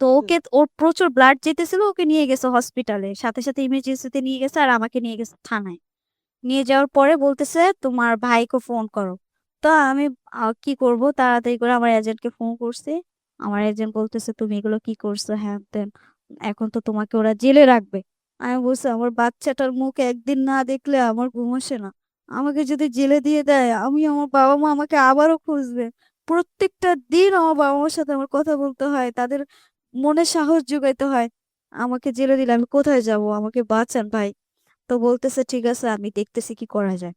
তো হুম। ওকে, ওর প্রচুর ব্লাড যেতেছিল, ওকে নিয়ে গেছে হসপিটালে, সাথে সাথে ইমার্জেন্সিতে নিয়ে গেছে আর আমাকে নিয়ে গেছে থানায়। নিয়ে যাওয়ার পরে বলতেছে তোমার ভাইকে ফোন করো। তো আমি কি করব, তাড়াতাড়ি করে আমার এজেন্টকে ফোন করছি। আমার এজেন্ট বলতেছে তুমি এগুলো কি করছো হ্যান ত্যান, এখন তো তোমাকে ওরা জেলে রাখবে। আমি বলছি আমার বাচ্চাটার মুখ একদিন না দেখলে আমার ঘুম আসে না। আমাকে যদি জেলে দিয়ে দেয় আমি আমার বাবা মা আমাকে আবারও খুঁজবে। প্রত্যেকটা দিন আমার বাবা মার সাথে আমার কথা বলতে হয়, তাদের মনে সাহস যোগাইতে হয়। আমাকে জেলে দিলে আমি কোথায় যাব, আমাকে বাঁচান ভাই। তো বলতেছে ঠিক আছে আমি দেখতেছি কি করা যায়।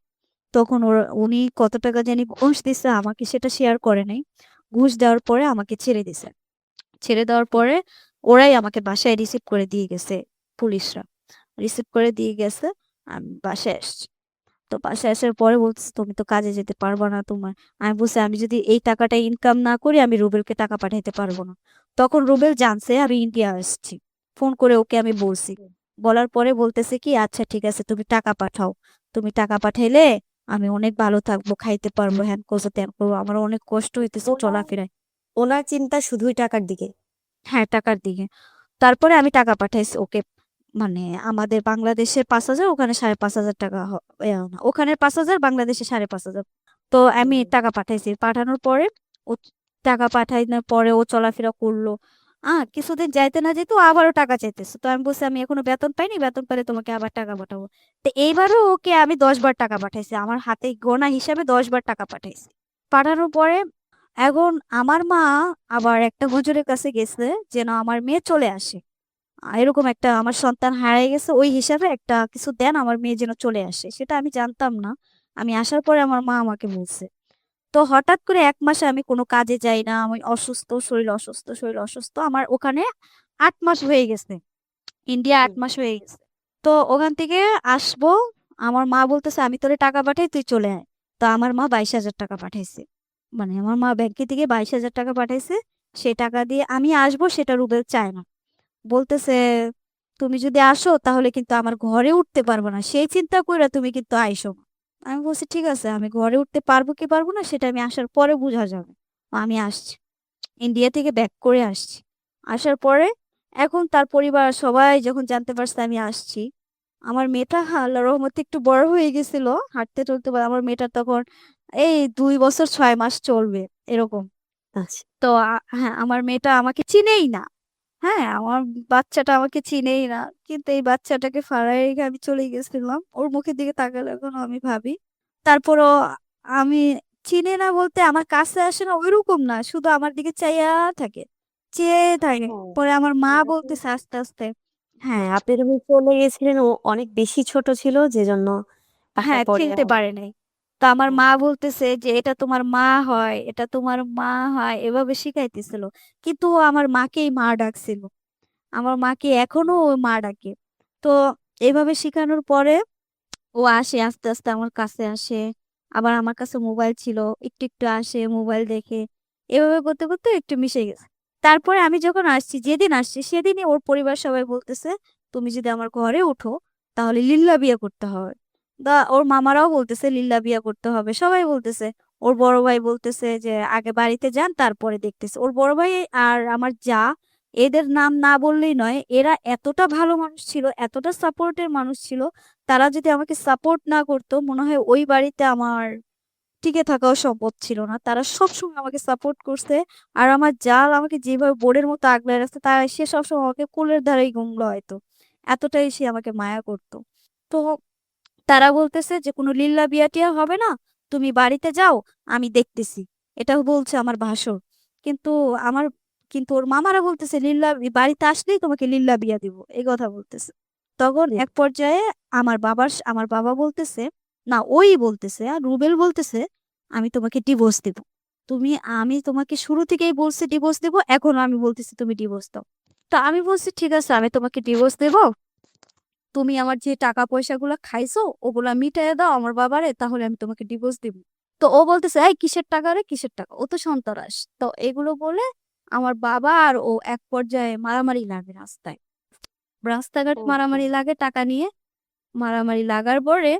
তখন উনি কত টাকা জানি ঘুষ দিছে আমাকে সেটা শেয়ার করে নাই। ঘুষ দেওয়ার পরে আমাকে ছেড়ে দিছে। ছেড়ে দেওয়ার পরে ওরাই আমাকে বাসায় রিসিভ করে দিয়ে গেছে, পুলিশরা রিসিভ করে দিয়ে গেছে। আমি বাসায় আসছি। তো বাসায় আসার পরে বলতেছে তুমি তো কাজে যেতে পারবা না তোমার। আমি বলছি আমি যদি এই টাকাটা ইনকাম না করি আমি রুবেলকে টাকা পাঠাইতে পারবো না। তখন রুবেল জানছে আমি ইন্ডিয়া আসছি, ফোন করে ওকে আমি বলছি। বলার পরে বলতেছে কি আচ্ছা ঠিক আছে তুমি টাকা পাঠাও, তুমি টাকা পাঠাইলে আমি অনেক ভালো থাকবো, খাইতে পারবো, হ্যান করবো ত্যান করবো, আমার অনেক কষ্ট হইতেছে ওনার চলাফেরায়। ওনার চিন্তা শুধুই টাকার দিকে। হ্যাঁ, টাকার দিকে। তারপরে আমি টাকা পাঠাইছি ওকে। মানে আমাদের বাংলাদেশে ৫,০০০, ওখানে ৫,৫০০ টাকা না, ওখানে ৫,০০০, বাংলাদেশে ৫,৫০০। তো হুম, আমি হুম। টাকা পাঠাইছি। পাঠানোর পরে ও টাকা পাঠানোর পরে ও চলাফেরা করলো। কিছুদিন যাইতে না যেতে ও আবারও টাকা চাইতেছে। তো আমি বলছি আমি এখনো বেতন পাইনি, বেতন পেলে তোমাকে আবার টাকা পাঠাবো। তো এইবারও ওকে আমি ১০ বার টাকা পাঠাইছি। আমার হাতে গোনা হিসাবে ১০ বার টাকা পাঠাইছি। পাঠানোর পরে এখন আমার মা আবার একটা হুজুরের কাছে গেছে যেন আমার মেয়ে চলে আসে। এরকম একটা আমার সন্তান হারিয়ে গেছে ওই হিসাবে একটা কিছু দেন আমার মেয়ে যেন চলে আসে। সেটা আমি জানতাম না। আমি আসার পরে আমার মা আমাকে বলছে। তো হঠাৎ করে ১ মাসে আমি কোনো কাজে যাই না। আমি অসুস্থ, শরীর অসুস্থ, শরীর অসুস্থ। আমার ওখানে ৮ মাস হয়ে গেছে। ইন্ডিয়া ৮ হুম। মাস হয়ে গেছে। তো ওখান থেকে আসবো, আমার মা বলতেছে আমি তোরে টাকা পাঠাই তুই চলে আয়। তো আমার মা ২২,০০০ টাকা পাঠাইছে। মানে আমার মা ব্যাংকে থেকে ২২,০০০ টাকা পাঠাইছে। সেই টাকা দিয়ে আমি আসবো সেটা রুবেল চায় না। বলতেছে তুমি যদি আসো তাহলে কিন্তু আমার ঘরে উঠতে পারবো না, সেই চিন্তা কইরা তুমি কিন্তু আইসো না। আমি বলছি ঠিক আছে আমি ঘরে উঠতে পারবো কি পারবো না সেটা আমি আসার পরে বোঝা যাবে। আমি আসছি, ইন্ডিয়া থেকে ব্যাক করে আসছি। আসার পরে এখন তার পরিবার সবাই যখন জানতে পারছে আমি আসছি, আমার মেয়েটা আল্লাহর রহমতে একটু বড় হয়ে গেছিল, হাঁটতে চলতে পারে। আমার মেয়েটা তখন এই ২ বছর ৬ মাস চলবে এরকম। আচ্ছা। তো হ্যাঁ আমার মেয়েটা আমাকে চিনেই না। হ্যাঁ, আমার বাচ্চাটা আমাকে চিনেই না। কিন্তু এই বাচ্চাটাকে ফালায় রেখে আমি চলে গেছিলাম। ওর মুখের দিকে তাকালে এখনো আমি ভাবি। তারপরও আমি চিনে না বলতে আমার কাছে আসে না ঐরকম না। শুধু আমার দিকে চাইয়া থাকে। চেয়ে থাকে। হ্যাঁ, পরে আমার মা হ্যাঁ, আপনি বলতেছে আস্তে, আস্তে হ্যাঁ, আপনি যখন চলে গেছিলেন ও অনেক বেশি ছোট ছিল যেজন্য আসার হ্যাঁ, পরে চিনতে পারে নাই। তো আমার হ্যাঁ, মা বলতেছে যে, "এটা তোমার মা হয়, এটা তোমার মা হয়।" এভাবে শিখাইতেছিল। কিন্তু ও আমার মাকেই মা ডাকছিল। আমার মাকে এখনো ও মা ডাকে। তো এভাবে শিখানোর পরে ও আসে আস্তে, আস্তে আমার কাছে আসে। আবার আমার কাছে মোবাইল ছিল। একটু, একটু আসে, মোবাইল দেখে। এভাবে করতে, করতে একটু মিশে গেছে। তারপরে আমি যখন আসছি, যেদিন আসছি সেদিনই ওর পরিবার সবাই বলতেছে, "তুমি যদি আমার ঘরে উঠো তাহলে লিল্লা বিয়ে করতে হবে।" ওর মামারাও বলতেছে লিল্লা বিয়ে করতে হবে। সবাই বলতেছে। ওর বড় ভাই বলতেছে যে, "আগে বাড়িতে যান তারপরে দেখতেছি।" ওর বড় ভাই আর আমার যা, এদের নাম না বললেই নয়। এরা এতটা ভালো মানুষ ছিল, এতটা সাপোর্টের মানুষ ছিল। তারা যদি আমাকে সাপোর্ট না করতো মনে হয় ওই বাড়িতে আমার টিকে থাকাও সম্ভব ছিল না। তারা সবসময় আমাকে সাপোর্ট করছে। আর আমার জাল আমাকে যেভাবে বোনের মতো আগলায় রাখছে সে সবসময় আমাকে কোলের ধারেই গুমলো হয়তো। এতটাই সে আমাকে মায়া করত। তো তারা বলতেছে যে কোনো লিল্লা বিয়া টিয়া হবে না। তুমি বাড়িতে যাও, আমি দেখতেছি। এটাও বলছে আমার ভাসুর। কিন্তু আমার কিন্তু ওর মামারা বলতেছে লিল্লা বাড়িতে আসলেই তোমাকে লিল্লা বিয়া দিব। এই কথা বলতেছে। তখন জি, এক পর্যায়ে আমার বাবা বলতেছে, না ওই বলতেছে, রুবেল বলতেছে, আমি তোমাকে ডিভোর্স দিব। আমি তোমাকে শুরু থেকেই বলছি ডিভোর্স দিব, এখন আমি বলতেছি তুমি ডিভোর্স দাও। তো আমি বলছি ঠিক আছে আমি তোমাকে ডিভোর্স দেব। তুমি আমার যে টাকা পয়সাগুলা খাইছো ওগুলা মিটাইয়া দাও আমার বাবারে, তাহলে আমি তোমাকে ডিভোর্স দিব। তো ও বলতেছে এই কিসের টাকা রে, কিসের টাকা, ও তো সন্ত্রাস। তো এগুলো বলে আমার বাবা আর ও এক পর্যায়ে মারামারি লাগে রাস্তায়। রাস্তাঘাটে ওহো! মারামারি লাগে টাকা নিয়ে। মারামারি লাগার পরে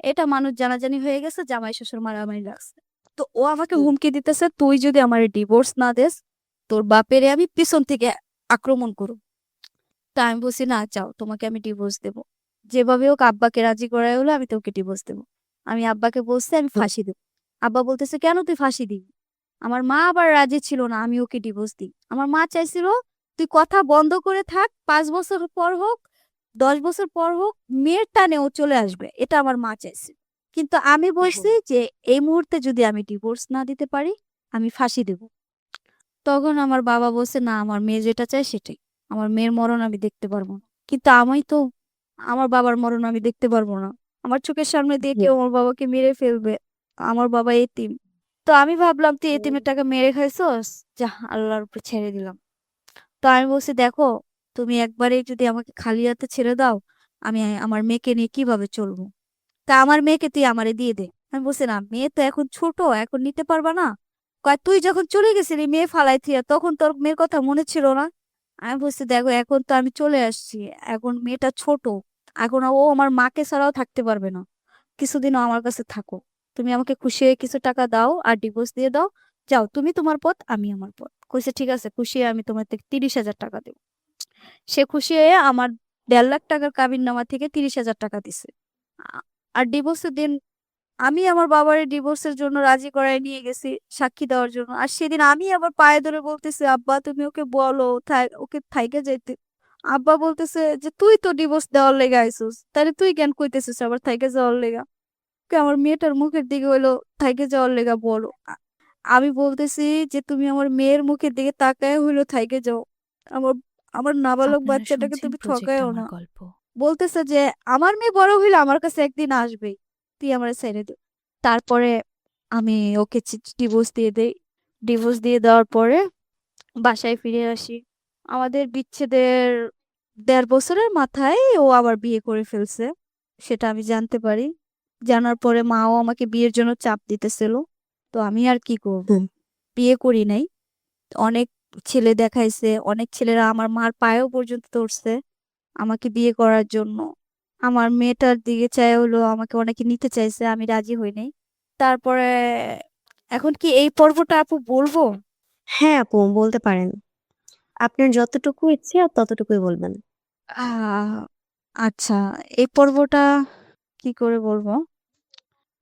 এটা মানুষ জানাজানি হয়ে গেছে, জামাই ষষ্ঠর মারামারি লাগছে। তো ও আমাকে হুম, হুমকি দিতেছে তুই যদি আমার ডিভোর্স না দেস তোর বাপেরে আমি পিছন থেকে আক্রমণ করব। তা আমি বলছি না চাও তোমাকে আমি ডিভোর্স দেবো, যেভাবে হোক আব্বাকে রাজি করাই হলো আমি তোকে ডিভোর্স দেবো। আমি আব্বাকে বলছি আমি হুম, ফাঁসি দেবো। আব্বা বলতেছে কেন তুই ফাঁসি দিবি? আমার মা আবার রাজি ছিল না আমি ওকে ডিভোর্স দিই। আমার মা চাইছিল তুই কথা বন্ধ করে থাক, 5 বছর পর হোক, 10 বছর পর হোক, মেয়ের টানে ও চলে আসবে, এটা আমার মা চাইছে। কিন্তু আমি বলছি হ্যাঁ। যে এই মুহূর্তে যদি আমি ডিভোর্স না দিতে পারি, আমি ফাঁসি দেব। তখন আমার বাবা বলছে না, আমার মেয়ে যেটা চায় সেটাই, আমার মেয়ের মরণ আমি দেখতে পারবো না। কিন্তু আমি তো, আমার বাবার মরণ আমি দেখতে পারবো না, আমার চোখের সামনে দিয়ে জি। কেউ আমার বাবাকে মেরে ফেলবে। আমার বাবা এতিম। তো আমি ভাবলাম তুই এতিমের টাকা মেরে খাইছস, যা, আল্লাহর উপর ছেড়ে দিলাম। তো আমি বলছি দেখো, তুমি একবারে যদি আমাকে খালি হাতে ছেড়ে দাও, আমি আমার মেয়েকে নিয়ে কিভাবে চলবো? তা আমার মেয়েকে তুই আমারে দিয়ে দে। আমি বলছি না, মেয়ে তো এখন ছোট, এখন নিতে পারবা না। কয় তুই যখন চলে গেছিলি মেয়ে ফালাই থিয়া, তখন তোর মেয়ের কথা মনে ছিল না? আমি বলছি দেখো, এখন তো আমি চলে আসছি, এখন মেয়েটা ছোট, এখন ও আমার মাকে ছাড়াও থাকতে পারবে না, কিছুদিনও আমার কাছে থাকো। তুমি আমাকে খুশি হয়ে কিছু টাকা দাও আর ডিভোর্স দিয়ে দাও। যাও, তুমি তোমার পথ, আমি আমার পথ। কইছে ঠিক আছে, খুশি হয়ে আমি তোমার থেকে 30,000 টাকা দেবো। সে খুশি হয়ে আমার 1.5 লাখ টাকার কাবিন নামা থেকে 30,000 টাকা দিছে। আ- আর ডিভোর্সের দিন আমি আমার বাবারে ডিভোর্সের জন্য রাজি করায় নিয়ে গেছি সাক্ষী দেওয়ার জন্য। আর সেদিন আমি আবার পায়ে ধরে বলতেছি, আব্বা তুমি ওকে বলো ওকে থাইকে যাইতে। আব্বা বলতেছে যে তুই তো ডিভোর্স দেওয়ার লেগে আইসুস, তাহলে তুই কেন কইতেছিস আবার থাইকে যাওয়ার লেগা? আমার মেয়েটার মুখের দিকে হইলো থাইকে যাওয়ার লেগা বলো। আমি বলতেছি যে তুমি আমার মেয়ের মুখের দিকে তাকায় হইলো থাইকে যাও, আমার আমার নাবালক আপনারা বাচ্চাটাকে শুনছেন তুমি প্রজেক্ট ঠকায়ও আমার না। গল্প। বলতেছে যে আমার মেয়ে বড় হইলে আমার কাছে একদিন আসবেই, তুই আমার ছেড়ে দে। তারপরে আমি ওকে ডিভোর্স দিয়ে দেই। ডিভোর্স দিয়ে দেওয়ার পরে বাসায় ফিরে আসি। আমাদের বিচ্ছেদের 1.5 বছরের মাথায় ও আবার বিয়ে করে ফেলছে, সেটা আমি জানতে পারি। জানার পরে মাও আমাকে বিয়ের জন্য চাপ দিতেছিল। তো আমি আর কি করব, হুম। বিয়ে করি নাই। অনেক ছেলে দেখাইছে, অনেক ছেলেরা আমার মার পায়েও পর্যন্ত ধরছে আমাকে বিয়ে করার জন্য। আমার মেয়েটার দিকে চাই হলো আমাকে অনেকে নিতে চাইছে, আমি রাজি হই নাই। তারপরে এখন কি এই পর্বটা আপু বলবো? হ্যাঁ আপু, বলতে পারেন। আপনার যতটুকু ইচ্ছে ততটুকুই বলবেন। আহ আচ্ছা, এই পর্বটা কি করে বলবো?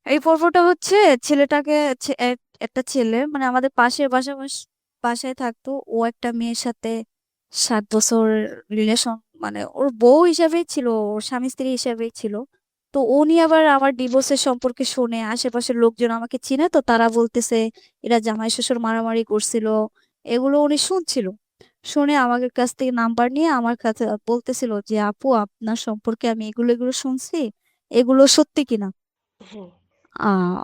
এই পর্বটা হচ্ছে ছেলেটাকে, একটা ছেলে মানে আমাদের পাশের বাসায় থাকতো। ও একটা মেয়ের সাথে 7 বছর রিলেশন, মানে ওর বউ হিসাবেই ছিল, ওর স্বামী স্ত্রী হিসাবেই ছিল। তো উনি আবার আমার ডিভোর্সের সম্পর্কে শুনে, আশেপাশের লোকজন আমাকে চিনে, তো তারা বলতেছে এরা জামাই ষষ্ঠর মারামারি করছিল, এগুলো উনি শুনছিল। শুনে আমাদের কাছ থেকে নাম্বার নিয়ে আমার কাছে বলতেছিল যে আপু আপনার সম্পর্কে আমি এগুলো এগুলো শুনছি, এগুলো সত্যি কিনা। হ্যাঁ। আহ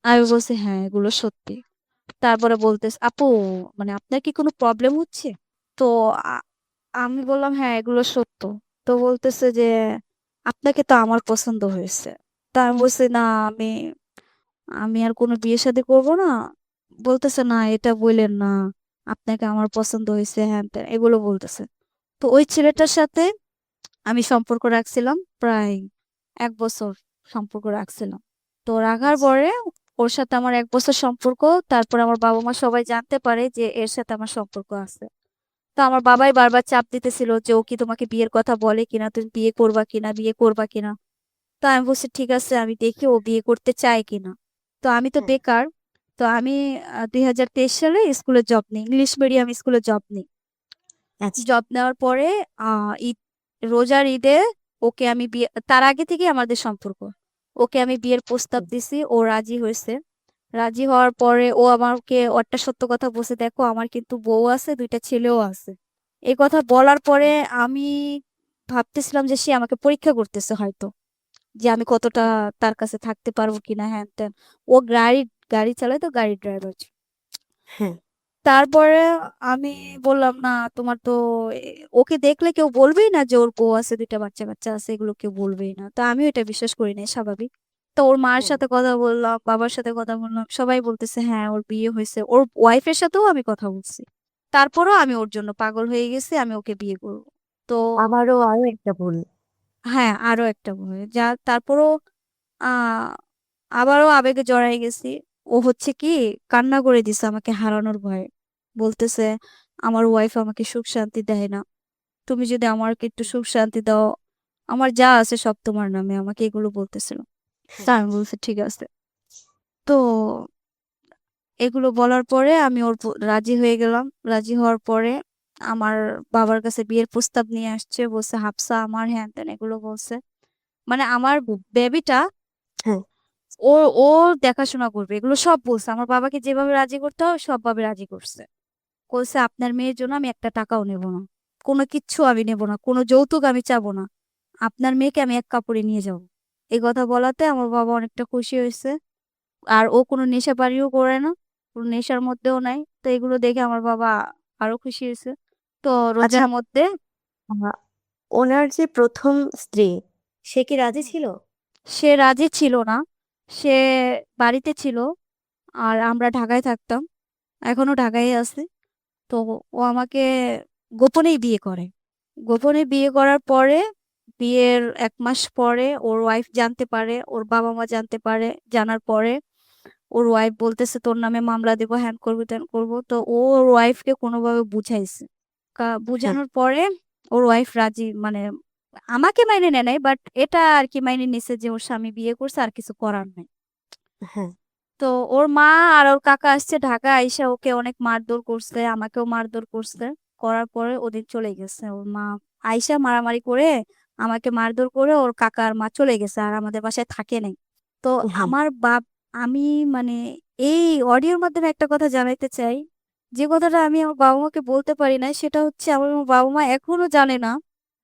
আমি বলছি হ্যাঁ এগুলো সত্যি। তারপরে বলতেছে আপু, মানে আপনার কি কোনো প্রবলেম হচ্ছে? তো আ- আমি বললাম হ্যাঁ এগুলো সত্য। তো বলতেছে যে আপনাকে তো আমার পছন্দ হয়েছে। তা আমি বলছি না, আমি আমি আর কোনো বিয়ে শাদী করবো না। বলতেছে না এটা বললেন না, আপনাকে আমার পছন্দ হয়েছে, হ্যান ত্যান এগুলো বলতেছে। তো ওই ছেলেটার সাথে আমি সম্পর্ক রাখছিলাম প্রায় 1 বছর, সম্পর্ক রাখছিলাম। তো রাখার আচ্ছা। পরে ওর সাথে আমার 1 বছর সম্পর্ক, তারপর আমার বাবা মা সবাই জানতে পারে যে এর সাথে আমার সম্পর্ক আছে। তো আমার বাবাই বারবার চাপ দিতেছিল যে ও কি তোমাকে বিয়ের কথা বলে কিনা, তুমি বিয়ে করবা কিনা, বিয়ে করবা কিনা। তো আমি বলছি ঠিক আছে, আমি দেখি ও বিয়ে করতে চায় কিনা। তো আমি তো হ্যাঁ। বেকার। তো আমি 2023 সালে স্কুলে জব নিই, ইংলিশ মিডিয়াম স্কুলে জব নিই। আচ্ছা। জব নেওয়ার পরে ঈদ, রোজার ঈদে ওকে আমি বিয়ে, তার আগে থেকে আমাদের সম্পর্ক, ওকে আমি বিয়ের প্রস্তাব হুম। দিছি, ও রাজি হয়েছে। রাজি হওয়ার পরে ও আমাকে একটা সত্য কথা বলছে, দেখো আমার কিন্তু বউ আছে, 2টা ছেলেও আছে। এই কথা বলার পরে আমি ভাবতেছিলাম যে সে আমাকে পরীক্ষা করতেছে হয়তো, যে আমি কতটা তার কাছে থাকতে পারবো কিনা, হ্যান ত্যান। ও গাড়ি গাড়ি চালায়, তো গাড়ির ড্রাইভার। হ্যাঁ। তারপরে আমি বললাম না, তোমার তো ওকে দেখলে কেউ বলবেই না যে ওর বউ আছে, 2টা বাচ্চা কাচ্চা আছে, এগুলো কেউ বলবেই না। তো আমিও এটা বিশ্বাস করি নাই, স্বাভাবিক। তো ওর মার হ্যাঁ। সাথে কথা বললাম, বাবার সাথে কথা বললাম, সবাই বলতেছে হ্যাঁ ওর বিয়ে হয়েছে, ওর ওয়াইফের সাথেও আমি কথা বলছি। তারপরও আমি ওর জন্য পাগল হয়ে গেছি, আমি ওকে বিয়ে করবো। তো আমারও আরো একটা ভুল। হ্যাঁ, আরো একটা ভয় যা, তারপরও আহ আবারও আবেগে জড়াই গেছি। ও হচ্ছে কি, কান্না করে দিছে আমাকে হারানোর ভয়ে। বলতেছে আমার ওয়াইফ আমাকে সুখ শান্তি দেয় না, তুমি যদি আমাকে একটু সুখ শান্তি দাও, আমার যা আছে সব তোমার নামে, আমাকে এগুলো বলতেছিল। হ্যাঁ। তা আমি বলছি ঠিক আছে। তো এগুলো বলার পরে আমি রাজি হয়ে গেলাম। রাজি হওয়ার পরে আমার বাবার কাছে বিয়ের প্রস্তাব নিয়ে আসছে, বলছে হাফসা আমার, হ্যান ত্যান এগুলো বলছে। মানে আমার হুম, বেবিটা হ্যাঁ, ও ও দেখাশোনা করবে, এগুলো সব বলছে। আমার বাবাকে যেভাবে রাজি করতে হয় সবভাবে রাজি করছে। বলছে আপনার মেয়ের জন্য আমি একটা টাকাও নেব না, কোনো কিচ্ছু আমি নেব না, কোনো যৌতুক আমি চাবো না, আপনার মেয়েকে আমি এক কাপড়ে নিয়ে যাব। এই কথা বলাতে আমার বাবা অনেকটা খুশি হয়েছে। আর ও কোনো নেশা পানিও করে না, কোনো নেশার মধ্যেও নাই। তো এগুলো দেখে আমার বাবা আরো খুশি হয়েছে। তো আচ্ছা, রোজার মধ্যে আহ, ওনার যে প্রথম স্ত্রী, সে কি রাজি ছিল? সে রাজি ছিল না, সে বাড়িতে ছিল, আর আমরা ঢাকায় থাকতাম, এখনো ঢাকায় আছি। তো ও আমাকে গোপনেই বিয়ে করে। গোপনে বিয়ে করার পরে, বিয়ের ১ মাস পরে ওর ওয়াইফ জানতে পারে, ওর বাবা মা জানতে পারে। জানার পরে ওর ওয়াইফ বলতেছে তোর নামে মামলা দেবো, হ্যান করবো ত্যান করবো। তো ও ওর ওয়াইফকে কোনোভাবে বুঝাইছে। হ্যাঁ, বুঝানোর পরে ওর ওয়াইফ রাজি, মানে আমাকে মাইনে নেয় নাই, বাট এটা আর কি মাইনে নিছে যে ওর স্বামী বিয়ে করছে, আর কিছু করার নাই। হ্যাঁ, তো ওর মা আর ওর কাকা আসছে ঢাকা, আইসা ওকে অনেক মারধর করছে, আমাকেও মারধর করছে। করার পরে ওদিন চলে গেছে ওর মা, আইসা মারামারি করে আমাকে মারধর করে ওর কাকা আর মা চলে গেছে, আর আমাদের বাসায় থাকে নাই। তো হ্যাঁ, আমার আমি মানে এই অডিওর মাধ্যমে একটা কথা জানাইতে চাই, যে কথাটা আমি আমার বাবা মাকে বলতে পারি না, সেটা হচ্ছে আমার বাবা মা এখনো জানে না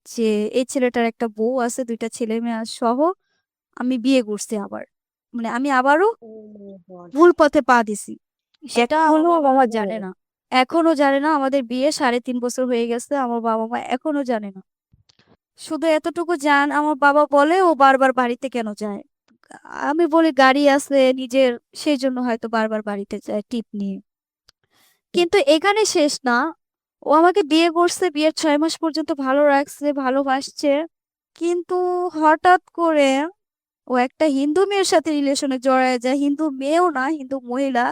যে এই ছেলেটার একটা বউ আছে, 2টা ছেলে মেয়ে সহ আমি বিয়ে করছি আবার, মানে আমি আবারও ও মাই গড, ভুল পথে পা দিছি। সেটা আমার এখনো বাবা বাবা মা জানে? জানে না। এখনো জানে না, আমাদের বিয়ে 3.5 বছর হয়ে গেছে, আমার বাবা মা এখনো জানে না। শুধু এতটুকু আমার বাবা বলে ও বারবার বাড়িতে কেন যায়। আমি বলি গাড়ি আছে নিজের, সেই জন্য হয়তো বারবার বাড়িতে যায় টিপ নিয়ে। হুম, কিন্তু এখানে শেষ না। ও আমাকে বিয়ে করছে, বিয়ের 6 মাস পর্যন্ত ভালো রাখছে, ভালোবাসছে। কিন্তু হঠাৎ করে ও একটা হিন্দু মেয়ের সাথে রিলেশনে জড়ায় যায়। হিন্দু মেয়েও না, হিন্দু মহিলা,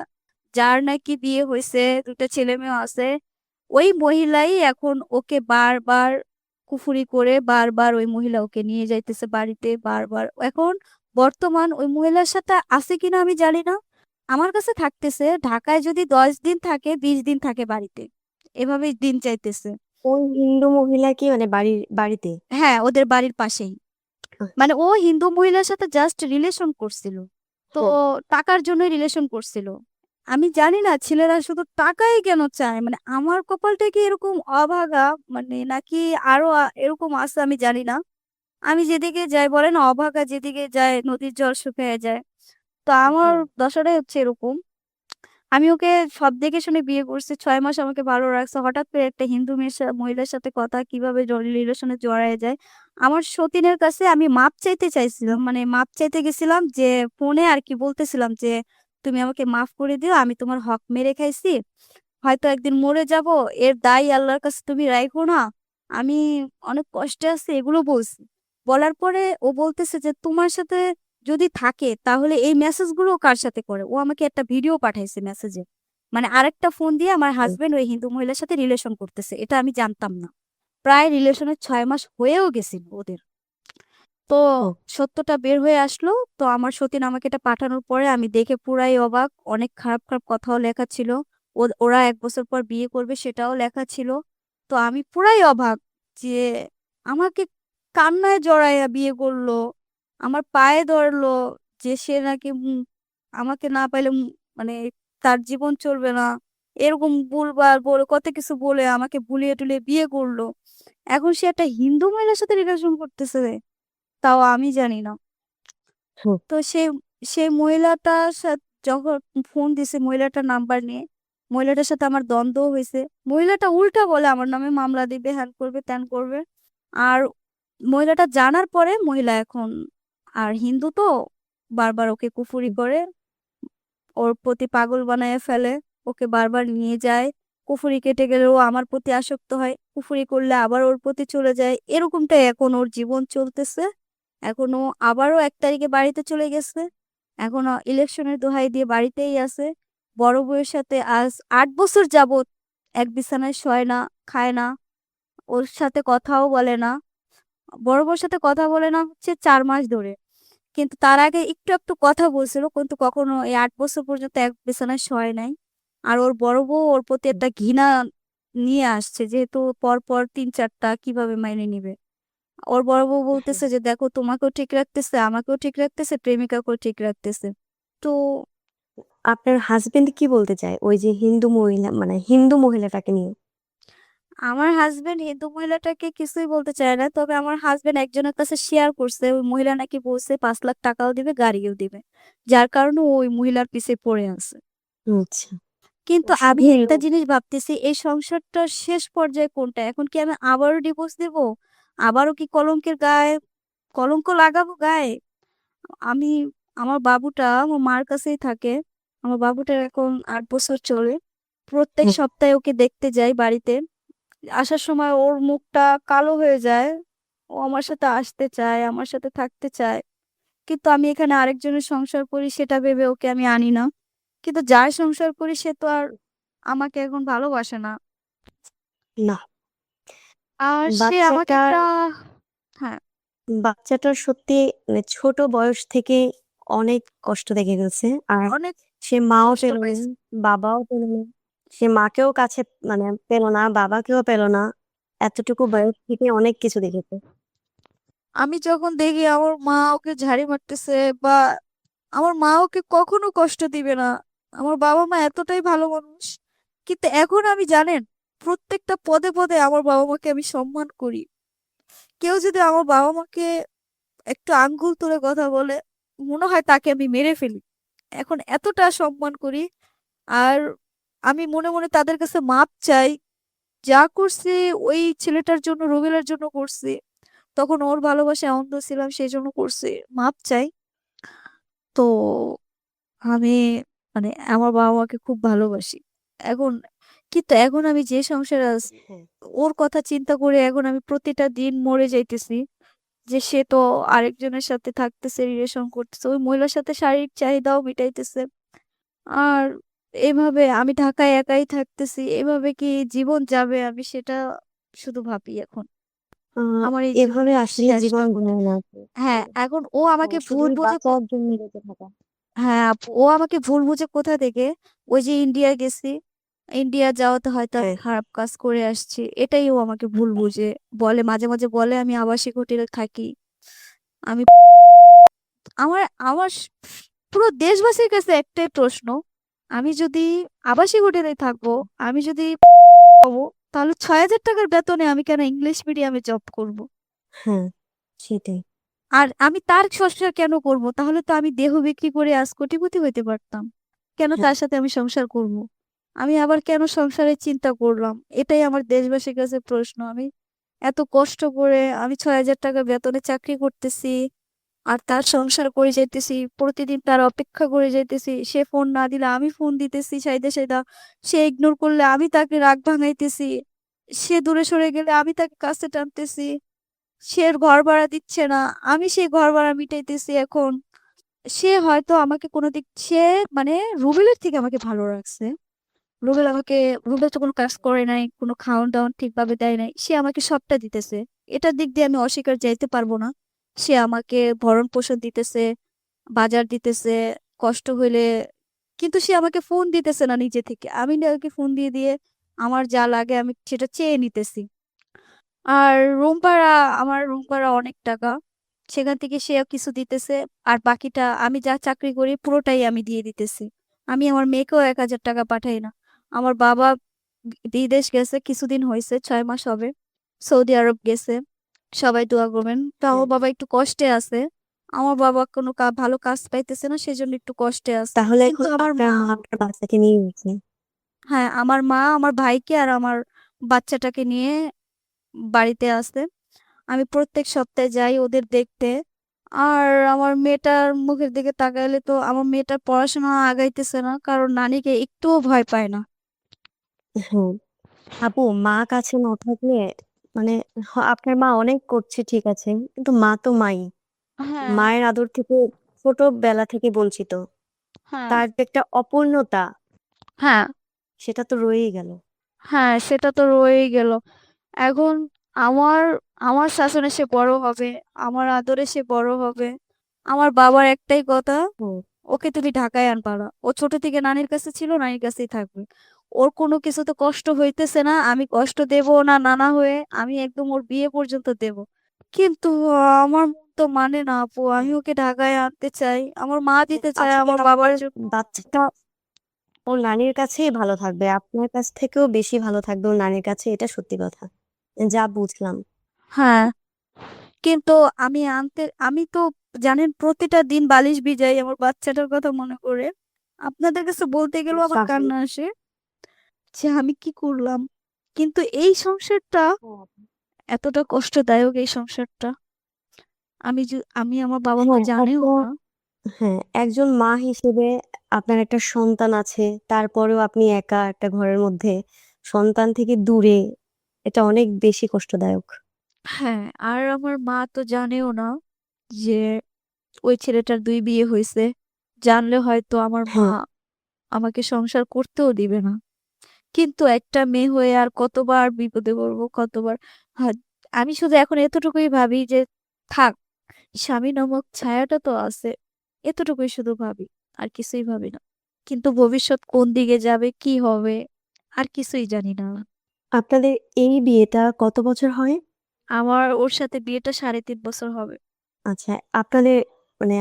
যার নাকি বিয়ে হয়েছে, 2টা ছেলে মেয়ে আছে। ওই মহিলাই এখন ওকে বারবার কুফুরি করে, বারবার ওই মহিলা ওকে নিয়ে যাইতেছে বাড়িতে বারবার। এখন বর্তমান ওই মহিলার সাথে আছে কিনা আমি জানি না, আমার কাছে থাকতেছে। ঢাকায় যদি 10 দিন থাকে, 20 দিন থাকে বাড়িতে, এভাবেই দিন চাইতেছে। ওই হিন্দু মহিলা কি মানে বাড়িতে? হ্যাঁ, ওদের বাড়ির পাশেই। মানে ও হিন্দু মহিলার সাথে জাস্ট রিলেশন করছিল। তো হ্যাঁ, টাকার জন্যই রিলেশন করছিল। আমি জানি না ছেলেরা শুধু টাকাই কেন চায়, মানে আমার কপালটা কি এরকম অভাগা, মানে নাকি আরো এরকম আছে আমি জানি না। আমি যেদিকে যাই বলে না, অভাগা যেদিকে যায় নদীর জল শুকিয়ে যায়। তো আমার হ্যাঁ, দশাটাই হচ্ছে এরকম। আমি ওকে সব দেখে শুনে বিয়ে করছি, 6 মাস আমাকে ভালো রাখছে। হঠাৎ করে একটা হিন্দু মহিলার সাথে কথা কিভাবে রিলেশনে জড়ায় যায়। আমার সতীনের কাছে আমি মাপ চাইতে চাইছিলাম, মানে মাপ চাইতে গেছিলাম, যে ফোনে আর কি বলতেছিলাম যে তুমি আমাকে মাফ করে দিও, আমি তোমার হক মেরে খাইছি, হয়তো একদিন মরে যাব, এর দায় আল্লাহর কাছে তুমি রাখো না, আমি অনেক কষ্টে আছি, এগুলো বলছি। বলার পরে ও বলতেছে যে তোমার সাথে যদি থাকে তাহলে এই মেসেজগুলো কার সাথে করে। ও আমাকে একটা ভিডিও পাঠাইছে মেসেজে, মানে আরেকটা ফোন দিয়ে আমার হুম, হাজবেন্ড ওই হিন্দু মহিলার সাথে রিলেশন করতেছে, এটা আমি জানতাম না। প্রায় রিলেশনের 6 মাস হয়েও গেছিল ওদের। তো হুম, সত্যটা বের হয়ে আসলো। তো আমার সতীন আমাকে এটা পাঠানোর পরে আমি দেখে পুরাই অবাক। অনেক খারাপ খারাপ কথাও লেখা ছিল। ওরা 1 বছর পর বিয়ে করবে সেটাও লেখা ছিল। তো আমি পুরাই অবাক যে আমাকে কান্নায় জড়াইয়া বিয়ে করলো, আমার পায়ে ধরলো, যে সে নাকি আমাকে না পাইলে মানে তার জীবন চলবে না, এরকম ভুলভাল বলে কত কিছু বলে আমাকে ভুলিয়ে টুলিয়ে বিয়ে করলো। এখন সে একটা হিন্দু মহিলার সাথে রিলেশন করতেছে, তাও আমি জানি না। হুম, তো সেই মহিলাটার সাথে যখন ফোন দিছে মহিলাটার নাম্বার নিয়ে, মহিলাটার সাথে আমার দ্বন্দ্ব হয়েছে। মহিলাটা উল্টা বলে আমার নামে মামলা দিবে, হ্যান করবে ত্যান করবে। আর মহিলাটা জানার পরে মহিলা এখন, আর হিন্দু তো, বারবার ওকে কুফুরি হুম, করে, ওর প্রতি পাগল বানায় ফেলে, ওকে বারবার নিয়ে যায়। কুফুরি কেটে গেলে ও আমার প্রতি আসক্ত হয়, কুফুরি করলে আবার ওর প্রতি চলে যায়, এরকমটাই এখন ওর জীবন চলতেছে। এখনো আবারও 1 তারিখে বাড়িতে চলে গেছে। এখনো ইলেকশনের দোহাই দিয়ে বাড়িতেই আছে। বড় বউয়ের সাথে আজ 8 বছর যাবত এক বিছানায় শয় না, খায় না, ওর সাথে কথাও বলে না। বড় বউর সাথে কথা বলে না হচ্ছে 4 মাস ধরে। কিন্তু তার আগে একটু একটু কথা বলছিল, কিন্তু কখনো এই ৮ বছর পর্যন্ত এক বিছানায় শোয় নাই। আর ওর বড় বউ ওর প্রতি একটা ঘৃণা নিয়ে আসছে, যেহেতু পর পর ৩-৪টা কিভাবে মাইনে নিবে। ওর বড় বউ হ্যাঁ। বলতেছে যে দেখো, তোমাকেও ঠিক রাখতেছে, আমাকেও ঠিক রাখতেছে, প্রেমিকাকেও ঠিক রাখতেছে। তো আপনার হাজবেন্ড কি বলতে চায় ওই যে হিন্দু মহিলা, মানে হিন্দু মহিলাটাকে নিয়ে? আমার হাজবেন্ড হিন্দু মহিলাটাকে কিছুই বলতে চায় না, তবে আমার হাজবেন্ড একজনের কাছে শেয়ার করছে ওই মহিলা নাকি বলছে ৫ লাখ টাকাও দিবে, গাড়িও দিবে, যার কারণে ও ওই মহিলার পিছে পড়ে আছে। আচ্ছা। কিন্তু আমি অশুভ একটা লোক। জিনিস ভাবতেছি, এই সংসারটার শেষ পর্যায়ে কোনটা? এখন কি আমি আবারও ডিভোর্স দিব? আবারও কি কলঙ্কের গায়ে কলঙ্ক লাগাবো গায়ে? আমি আমার বাবুটা আমার মার কাছেই থাকে। আমার বাবুটার এখন ৮ বছর চলে। প্রত্যেক হ্যাঁ। সপ্তাহে ওকে দেখতে যাই বাড়িতে। আসার সময় ওর মুখটা কালো হয়ে যায়। ও আমার সাথে আসতে চায়, আমার সাথে থাকতে চায়। কিন্তু আমি এখানে আরেকজনের সংসার করি, সেটা ভেবে ওকে আমি আনি না। কিন্তু যার সংসার করি সে তো আর আমাকে এখন ভালোবাসে না। না, আর সে আমাকে বাচ্চাটার একটা হ্যাঁ, বাচ্চাটার সত্যি মানে ছোট বয়স থেকে অনেক কষ্ট দেখে গেছে। আর অনেক সে মাও কষ্ট পেল না, পাইছে। বাবাও পেল না। সে মাকেও কাছে মানে পেল না, বাবাকেও পেল না। এতটুকু বয়স থেকে অনেক কিছু দেখেছে। আমি যখন দেখি আমার মা ওকে ঝাড়ি মারতেছে, বা আমার মা ওকে কখনো কষ্ট দিবে না, আমার বাবা মা এতটাই ভালো মানুষ। কিন্তু এখন আমি জানেন, প্রত্যেকটা পদে পদে আমার বাবা মাকে আমি সম্মান করি। কেউ যদি আমার বাবা মাকে একটু আঙ্গুল তুলে কথা বলে, মনে হয় তাকে আমি মেরে ফেলি। এখন এতটা সম্মান করি। আর আমি মনে মনে তাদের কাছে মাপ চাই। যা করছি ওই ছেলেটার জন্য, রুবেলের জন্য করছি। তখন ওর ভালোবাসায় অন্ধ ছিলাম, সেই জন্য করছি। মাপ চাই। তো আমি মানে আমার বাবা মাকে খুব ভালোবাসি। এখন কিন্তু এখন আমি যে সংসারে আছি, হ্যাঁ। ওর কথা চিন্তা করে এখন আমি প্রতিটা দিন মরে যাইতেছি। যে সে তো আরেকজনের সাথে থাকতেছে, রিলেশন করতেছে, ওই মহিলার সাথে শারীরিক চাহিদাও মিটাইতেছে। আর এভাবে আমি ঢাকায় একাই থাকতেছি, এভাবে কি জীবন যাবে? আমি সেটা শুধু ভাবি এখন। আহ আমার এই এভাবে জীবনের আসলে জীবন শেষটা যায় কোথায়? না। হ্যাঁ, এখন ও আমাকে ভুল শুধুই বুঝে বাঁচার জন্য বেঁচে থাকা। হ্যাঁ আপু, ও আমাকে ভুল বুঝে কোথা থেকে ওই যে ইন্ডিয়া গেছি, ইন্ডিয়া যাওয়াতে হয়তো আমি হ্যাঁ। খারাপ কাজ করে আসছি, এটাই ও আমাকে ভুল বুঝে বলে। মাঝে মাঝে বলে আমি আবাসিক হোটেলে থাকি। আমি আমার আমার পুরো দেশবাসীর কাছে একটাই প্রশ্ন, আমি যদি আবাসিক হোটেলে থাকবো, আমি যদি পাবো, তাহলে ৬,০০০ টাকার বেতনে আমি কেন ইংলিশ মিডিয়ামে জব করব? হ্যাঁ, সেটাই। আর আমি তার সংসার কেন করব? তাহলে তো আমি দেহ বিক্রি করে আজ কোটিপতি হইতে পারতাম। কেন হ্যাঁ। তার সাথে আমি সংসার করব? আমি আবার কেন সংসারের চিন্তা করলাম? এটাই আমার দেশবাসীর কাছে প্রশ্ন। আমি এত কষ্ট করে আমি ৬,০০০ টাকা বেতনে চাকরি করতেছি। আর তার সংসার করে যাইতেছি। প্রতিদিন তার অপেক্ষা করে যাইতেছি। সে ফোন না দিলে আমি ফোন দিতেছি সাইদা, সাইদা। সে ইগনোর করলে আমি তাকে রাগ ভাঙাইতেছি। সে দূরে সরে গেলে আমি তাকে কাছে টানতেছি। সে ঘর ভাড়া দিচ্ছে না, আমি সেই ঘর ভাড়া মিটাইতেছি এখন। সে হয়তো আমাকে কোনো দিক সে মানে রুবেলের থেকে আমাকে ভালো রাখছে। রুবেল আমাকে রুবেল তো কোনো কাজ করে নাই, কোনো খাওয়ান-দাওয়ান ঠিকভাবে দেয় নাই। সে আমাকে সবটা দিতেছে। এটার দিক দিয়ে আমি অস্বীকার যাইতে পারব না। সে আমাকে ভরণ-পোষণ দিতেছে, বাজার দিতেছে, কষ্ট হইলে, কিন্তু সে আমাকে ফোন দিতেছে না নিজে থেকে। আমি না ওকে ফোন দিয়ে, দিয়ে আমার যা লাগে আমি সেটা চেয়ে নিতেছি। আর রুম ভাড়া, আমার রুম ভাড়া অনেক টাকা। সেখান থেকে সে কিছু দিতেছে। আর বাকিটা আমি যা চাকরি করি পুরোটাই আমি দিয়ে দিতেছি। আমি আমার মেয়েকেও ১,০০০ টাকা পাঠাই না। আমার বাবা বিদেশ গেছে, কিছুদিন হইছে, ৬ মাস হবে। সৌদি আরব গেছে। সবাই দোয়া করবেন। তো হ্যাঁ। আমার বাবা একটু কষ্টে আছে। আমার বাবা কোনো ভালো কাজ পাইতেছে না, সেজন্য একটু কষ্টে আছে। তাহলে কিন্তু এখন আমার আপনার মা মা আপনার বাচ্চাকে নিয়ে গেছে? হ্যাঁ, আমার মা আমার ভাইকে আর আমার বাচ্চাটাকে নিয়ে বাড়িতে আছে। আমি প্রত্যেক সপ্তাহে যাই ওদের দেখতে। আর আমার মেয়েটার মুখের দিকে তাকাইলে তো আমার মেয়েটার পড়াশোনা আগাইতেছে না, কারণ নানিকে একটুও ভয় পায় না। হ্যাঁ। আপু, মা কাছে না থাকলে মানে আপনার মা অনেক করছে ঠিক আছে, কিন্তু মা তো মাই। হ্যাঁ, মায়ের আদর থেকে ছোটবেলা থেকে বঞ্চিত। হ্যাঁ, তার যে একটা অপূর্ণতা, হ্যাঁ, সেটা তো রয়েই গেল। হ্যাঁ, সেটা তো রয়েই গেল। এখন আমার আমার শাসনে সে বড় হবে, আমার আদরে সে বড় হবে। আমার বাবার একটাই কথা, হুম। ওকে তুমি ঢাকায় আনবা না। ও ছোট থেকে নানির কাছে ছিল, নানির কাছেই থাকবে। ওর কোনো কিছুতে কষ্ট হইতেছে না, আমি কষ্ট দেব না নানা হয়ে, আমি একদম ওর বিয়ে পর্যন্ত দেব। কিন্তু আমার মন তো মানে না আপু, আমি ওকে ঢাকায় আনতে চাই, আমার মা দিতে চায় আসলে আমার বাবার আপনার জন্য। বাচ্চাটা ওর নানির কাছেই ভালো থাকবে। আপনার কাছ থেকেও বেশি ভালো থাকবে ওর নানির কাছে, এটা সত্যি কথা। যা বুঝলাম। হ্যাঁ, কিন্তু আমি তো জানেন প্রতিটা দিন বালিশ ভিজাই আমার বাচ্চাটার কথা মনে করে। আপনাদের কাছে বলতে গেলেও আমার স্বাভাবিক। কান্না আসে যে আমি কি করলাম। কিন্তু এই সংসারটা এতটা কষ্টদায়ক, এই সংসারটা আমি আমার বাবা মা হ্যাঁ, জানেও একটা না। হ্যাঁ, একজন মা হিসেবে আপনার একটা সন্তান আছে। তারপরেও আপনি একা একটা ঘরের মধ্যে সন্তান থেকে দূরে। এটা অনেক বেশি কষ্টদায়ক। হ্যাঁ, আর আমার মা তো জানেও না যে ওই ছেলেটার ২ বিয়ে হইছে। জানলে হয়তো আমার মা হ্যাঁ, আমাকে সংসার করতেও দিবে না। কিন্তু একটা মেয়ে হয়ে আর কতবার বিপদে পড়বো, কতবার। হা আমি শুধু এখন এতটুকুই ভাবি যে থাক, স্বামী নামক ছায়াটা তো আছে। এতটুকুই শুধু ভাবি। আর কিছুই ভাবি না। কিন্তু ভবিষ্যৎ কোন দিকে যাবে, কি হবে আর কিছুই জানি না। আপনাদের এই বিয়েটা কত বছর হয়? আমার ওর সাথে বিয়েটা ৩.৫ বছর হবে। আচ্ছা, আপনাদের মানে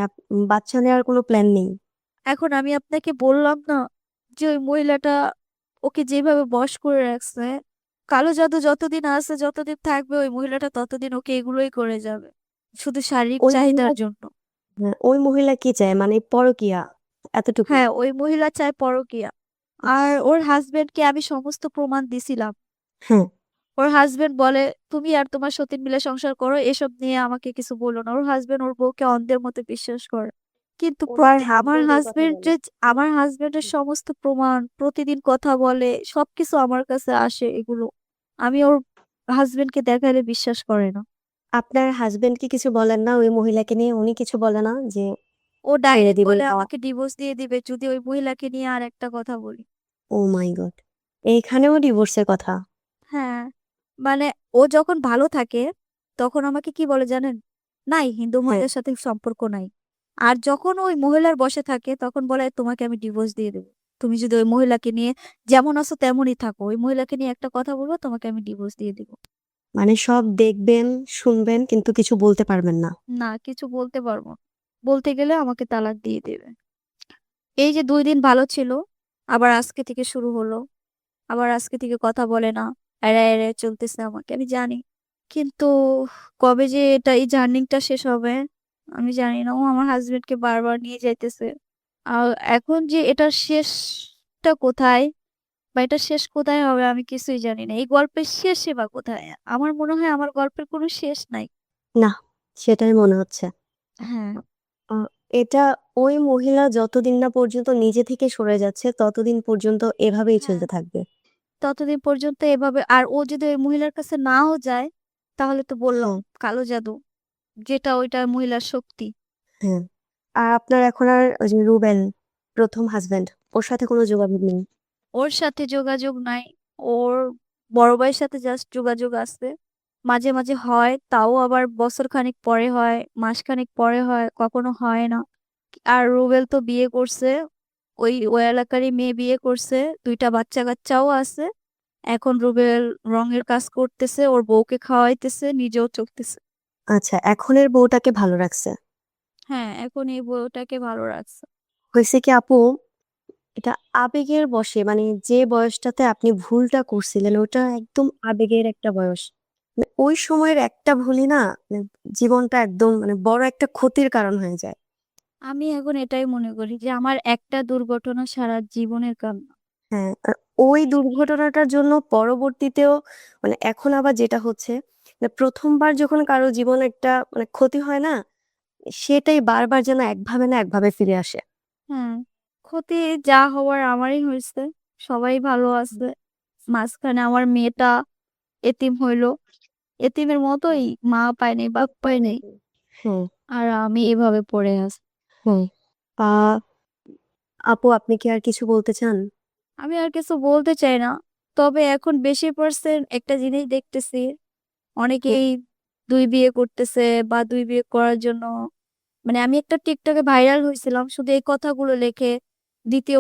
বাচ্চা নেওয়ার কোনো প্ল্যান নেই? এখন আমি আপনাকে বললাম না যে ওই মহিলাটা ওকে যেভাবে বশ করে রাখছে, কালো জাদু যতদিন আছে, যতদিন থাকবে ওই মহিলাটা ততদিন ওকে এগুলোই করে যাবে। শুধু শারীরিক ওই মহিলা চাহিদার জন্য। হ্যাঁ, ওই মহিলা কি চায়? মানে পরকীয়া এতটুকু? হ্যাঁ, ওই মহিলা চায় পরকীয়া। আর ওর হাসব্যান্ডকে আমি সমস্ত প্রমাণ দিছিলাম। হ্যাঁ, ওর হাসব্যান্ড বলে, "তুমি আর তোমার সতীন মিলে সংসার করো। এসব নিয়ে আমাকে কিছু বলো না।" ওর হাসব্যান্ড ওর বউকে অন্ধের মতো বিশ্বাস করে। কিন্তু ওনার আমার হাসব্যান্ড এই কথা হাসব্যান্ড বলে। যে আমার হাসব্যান্ডের সমস্ত প্রমাণ, প্রতিদিন কথা বলে, সবকিছু আমার কাছে আসে এগুলো। আমি ওর হাসব্যান্ডকে দেখাইলে বিশ্বাস করে না। আপনার হাসব্যান্ড কি কিছু বলেন না ওই মহিলাকে নিয়ে? উনি কিছু বলে না যে ও ছেড়ে ডাইরেক্ট দিবেন বলে বা আমাকে ডিভোর্স দিয়ে দিবে যদি ওই মহিলাকে নিয়ে আরেকটা কথা বলি। ওহ মাই গড! এইখানেও ডিভোর্সের কথা? হ্যাঁ, মানে ও যখন ভালো থাকে তখন আমাকে কি বলে জানেন? নাই, হিন্দু হ্যাঁ, মহিলার সাথে সম্পর্ক নাই। আর যখন ওই মহিলার বশে থাকে তখন বলে তোমাকে আমি ডিভোর্স দিয়ে দেব। তুমি যদি ওই মহিলাকে নিয়ে যেমন আছো তেমনই থাকো। ওই মহিলাকে নিয়ে একটা কথা বলবা তোমাকে আমি ডিভোর্স দিয়ে দিব। মানে সব দেখবেন, শুনবেন কিন্তু কিছু বলতে পারবেন না। না, কিছু বলতে পারবো না। বলতে গেলে আমাকে তালাক দিয়ে দেবে। এই যে ২ দিন ভালো ছিল, আবার আজকে থেকে শুরু হলো। আবার আজকে থেকে কথা বলে না। এড়ায়, এড়ায় চলতেছে আমাকে। আমি জানি। কিন্তু কবে যে এই জার্নিটা শেষ হবে আমি জানি না। ও আমার হাসব্যান্ডকে বারবার নিয়ে যাইতেছে। আর এখন যে এটার শেষটা কোথায় বা এটা শেষ কোথায় হবে আমি কিছুই জানি না। এই গল্পের শেষই বা কোথায়? আমার মনে হয় আমার গল্পের কোনো শেষ নাই। না, সেটাই মনে হচ্ছে। হ্যাঁ, আ এটা ওই মহিলা যতদিন না পর্যন্ত নিজে থেকে সরে যাচ্ছে, ততদিন পর্যন্ত এভাবেই হ্যাঁ। চলতে থাকবে। ততদিন পর্যন্ত এভাবে, আর ও যদি ওই মহিলার কাছে নাও যায় তাহলে তো বললাম হ্যাঁ, কালো জাদু, যেটা ওইটা মহিলার শক্তি। হ্যাঁ। আর আপনার এখন আর ওই যে রুবেল ১ম হাসব্যান্ড, ওর সাথে কোনো যোগাযোগ নেই? ওর সাথে যোগাযোগ নাই। ওর বড় ভাইয়ের সাথে জাস্ট যোগাযোগ আছে। মাঝে, মাঝে হয়, তাও আবার বছরখানেক পরে হয়, মাসখানেক পরে হয়, কখনো হয় না। আর রুবেল তো বিয়ে করছে। ওই এলাকারই মেয়ে বিয়ে করছে। ২ টা বাচ্চা-কাচ্চাও আছে। এখন রুবেল রঙের কাজ করতেছে, ওর বউকে খাওয়াইতেছে, নিজেও চলতেছে। আচ্ছা, এখনের বউটাকে ভালো রাখছে। হ্যাঁ, এখন এই বউটাকে ভালো রাখছে। হইছে কি আপু, এটা আবেগের বশে মানে যে বয়সটাতে আপনি ভুলটা করছিলেন ওটা একদম আবেগের একটা বয়স। মানে ওই সময়ের একটা ভুলই না মানে জীবনটা একদম মানে বড় একটা ক্ষতির কারণ হয়ে যায়। আমি এখন এটাই মনে করি যে আমার একটা দুর্ঘটনা সারা জীবনের কান্না। হ্যাঁ, আর ওই দুর্ঘটনাটার জন্য পরবর্তীতেও মানে এখন আবার যেটা হচ্ছে মানে ১ম বার যখন কারো জীবনে একটা মানে ক্ষতি হয় না, সেটাই বারবার যেন একভাবে না একভাবে ফিরে আসে। হ্যাঁ, ক্ষতি যা হওয়ার আমারই হইছে। সবাই ভালো আছে। মাঝখানে আমার মেয়েটা এতিম হইলো। এতিমের মতোই, মা পায় নাই, বাপ পায় নাই। হ্যাঁ, আর আমি এভাবে পড়ে আছি। হ্যাঁ। আ আপু আপনি কি আর কিছু বলতে চান? আমি আর কিছু বলতে চাই না। তবে এখন বেশি% একটা জিনিস দেখতেছি, হুম, অনেকেই ২ বিয়ে করতেছে বা ২ বিয়ে করার জন্য মানে আমি একটা টিকটকে ভাইরাল হইছিলাম শুধু এই কথাগুলো লিখে, দ্বিতীয়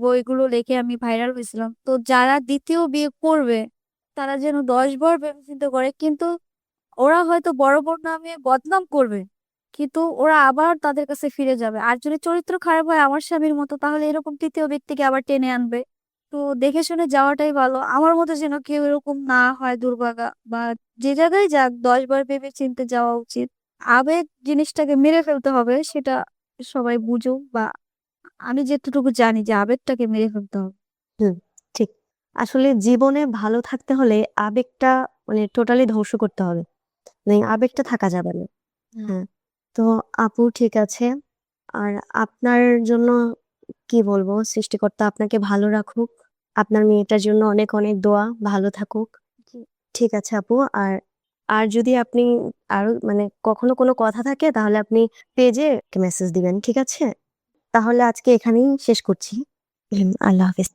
বউ এগুলো লিখে আমি ভাইরাল হইছিলাম। তো যারা দ্বিতীয় বিয়ে করবে তারা যেন 10 বার ভেবে চিন্তা করে। কিন্তু ওরা হয়তো বড় বড় নামে বদনাম করবে, কিন্তু ওরা আবার তাদের কাছে ফিরে যাবে। আর যদি চরিত্র খারাপ হয় আমার স্বামীর মতো, তাহলে এরকম তৃতীয় ব্যক্তিকে আবার টেনে আনবে। তো দেখে শুনে যাওয়াটাই ভালো। আমার মতো যেন কেউ এরকম না হয় দুর্ভাগা, বা যে জায়গায় যাক 10 বার ভেবে চিন্তে যাওয়া উচিত। আবেগ জিনিসটাকে মেরে ফেলতে হবে সেটা সবাই বুঝুক, বা আমি যেতটুকু জানি যে আবেগটাকে মেরে ফেলতে হবে। হুম, ঠিক। আসলে জীবনে ভালো থাকতে হলে আবেগটা মানে টোটালি ধ্বংস করতে হবে। মানে আবেগটা থাকা যাবে না। হ্যাঁ, তো আপু ঠিক আছে। আর আপনার জন্য কি বলবো? সৃষ্টিকর্তা আপনাকে ভালো রাখুক। আপনার মেয়েটার জন্য অনেক, অনেক দোয়া। ভালো থাকুক। জি। ঠিক আছে আপু। আর আর যদি আপনি আরো মানে কখনো কোনো কথা থাকে তাহলে আপনি পেজে মেসেজ দিবেন। ঠিক আছে? তাহলে আজকে এখানেই শেষ করছি। আল্লাহ হাফেজ।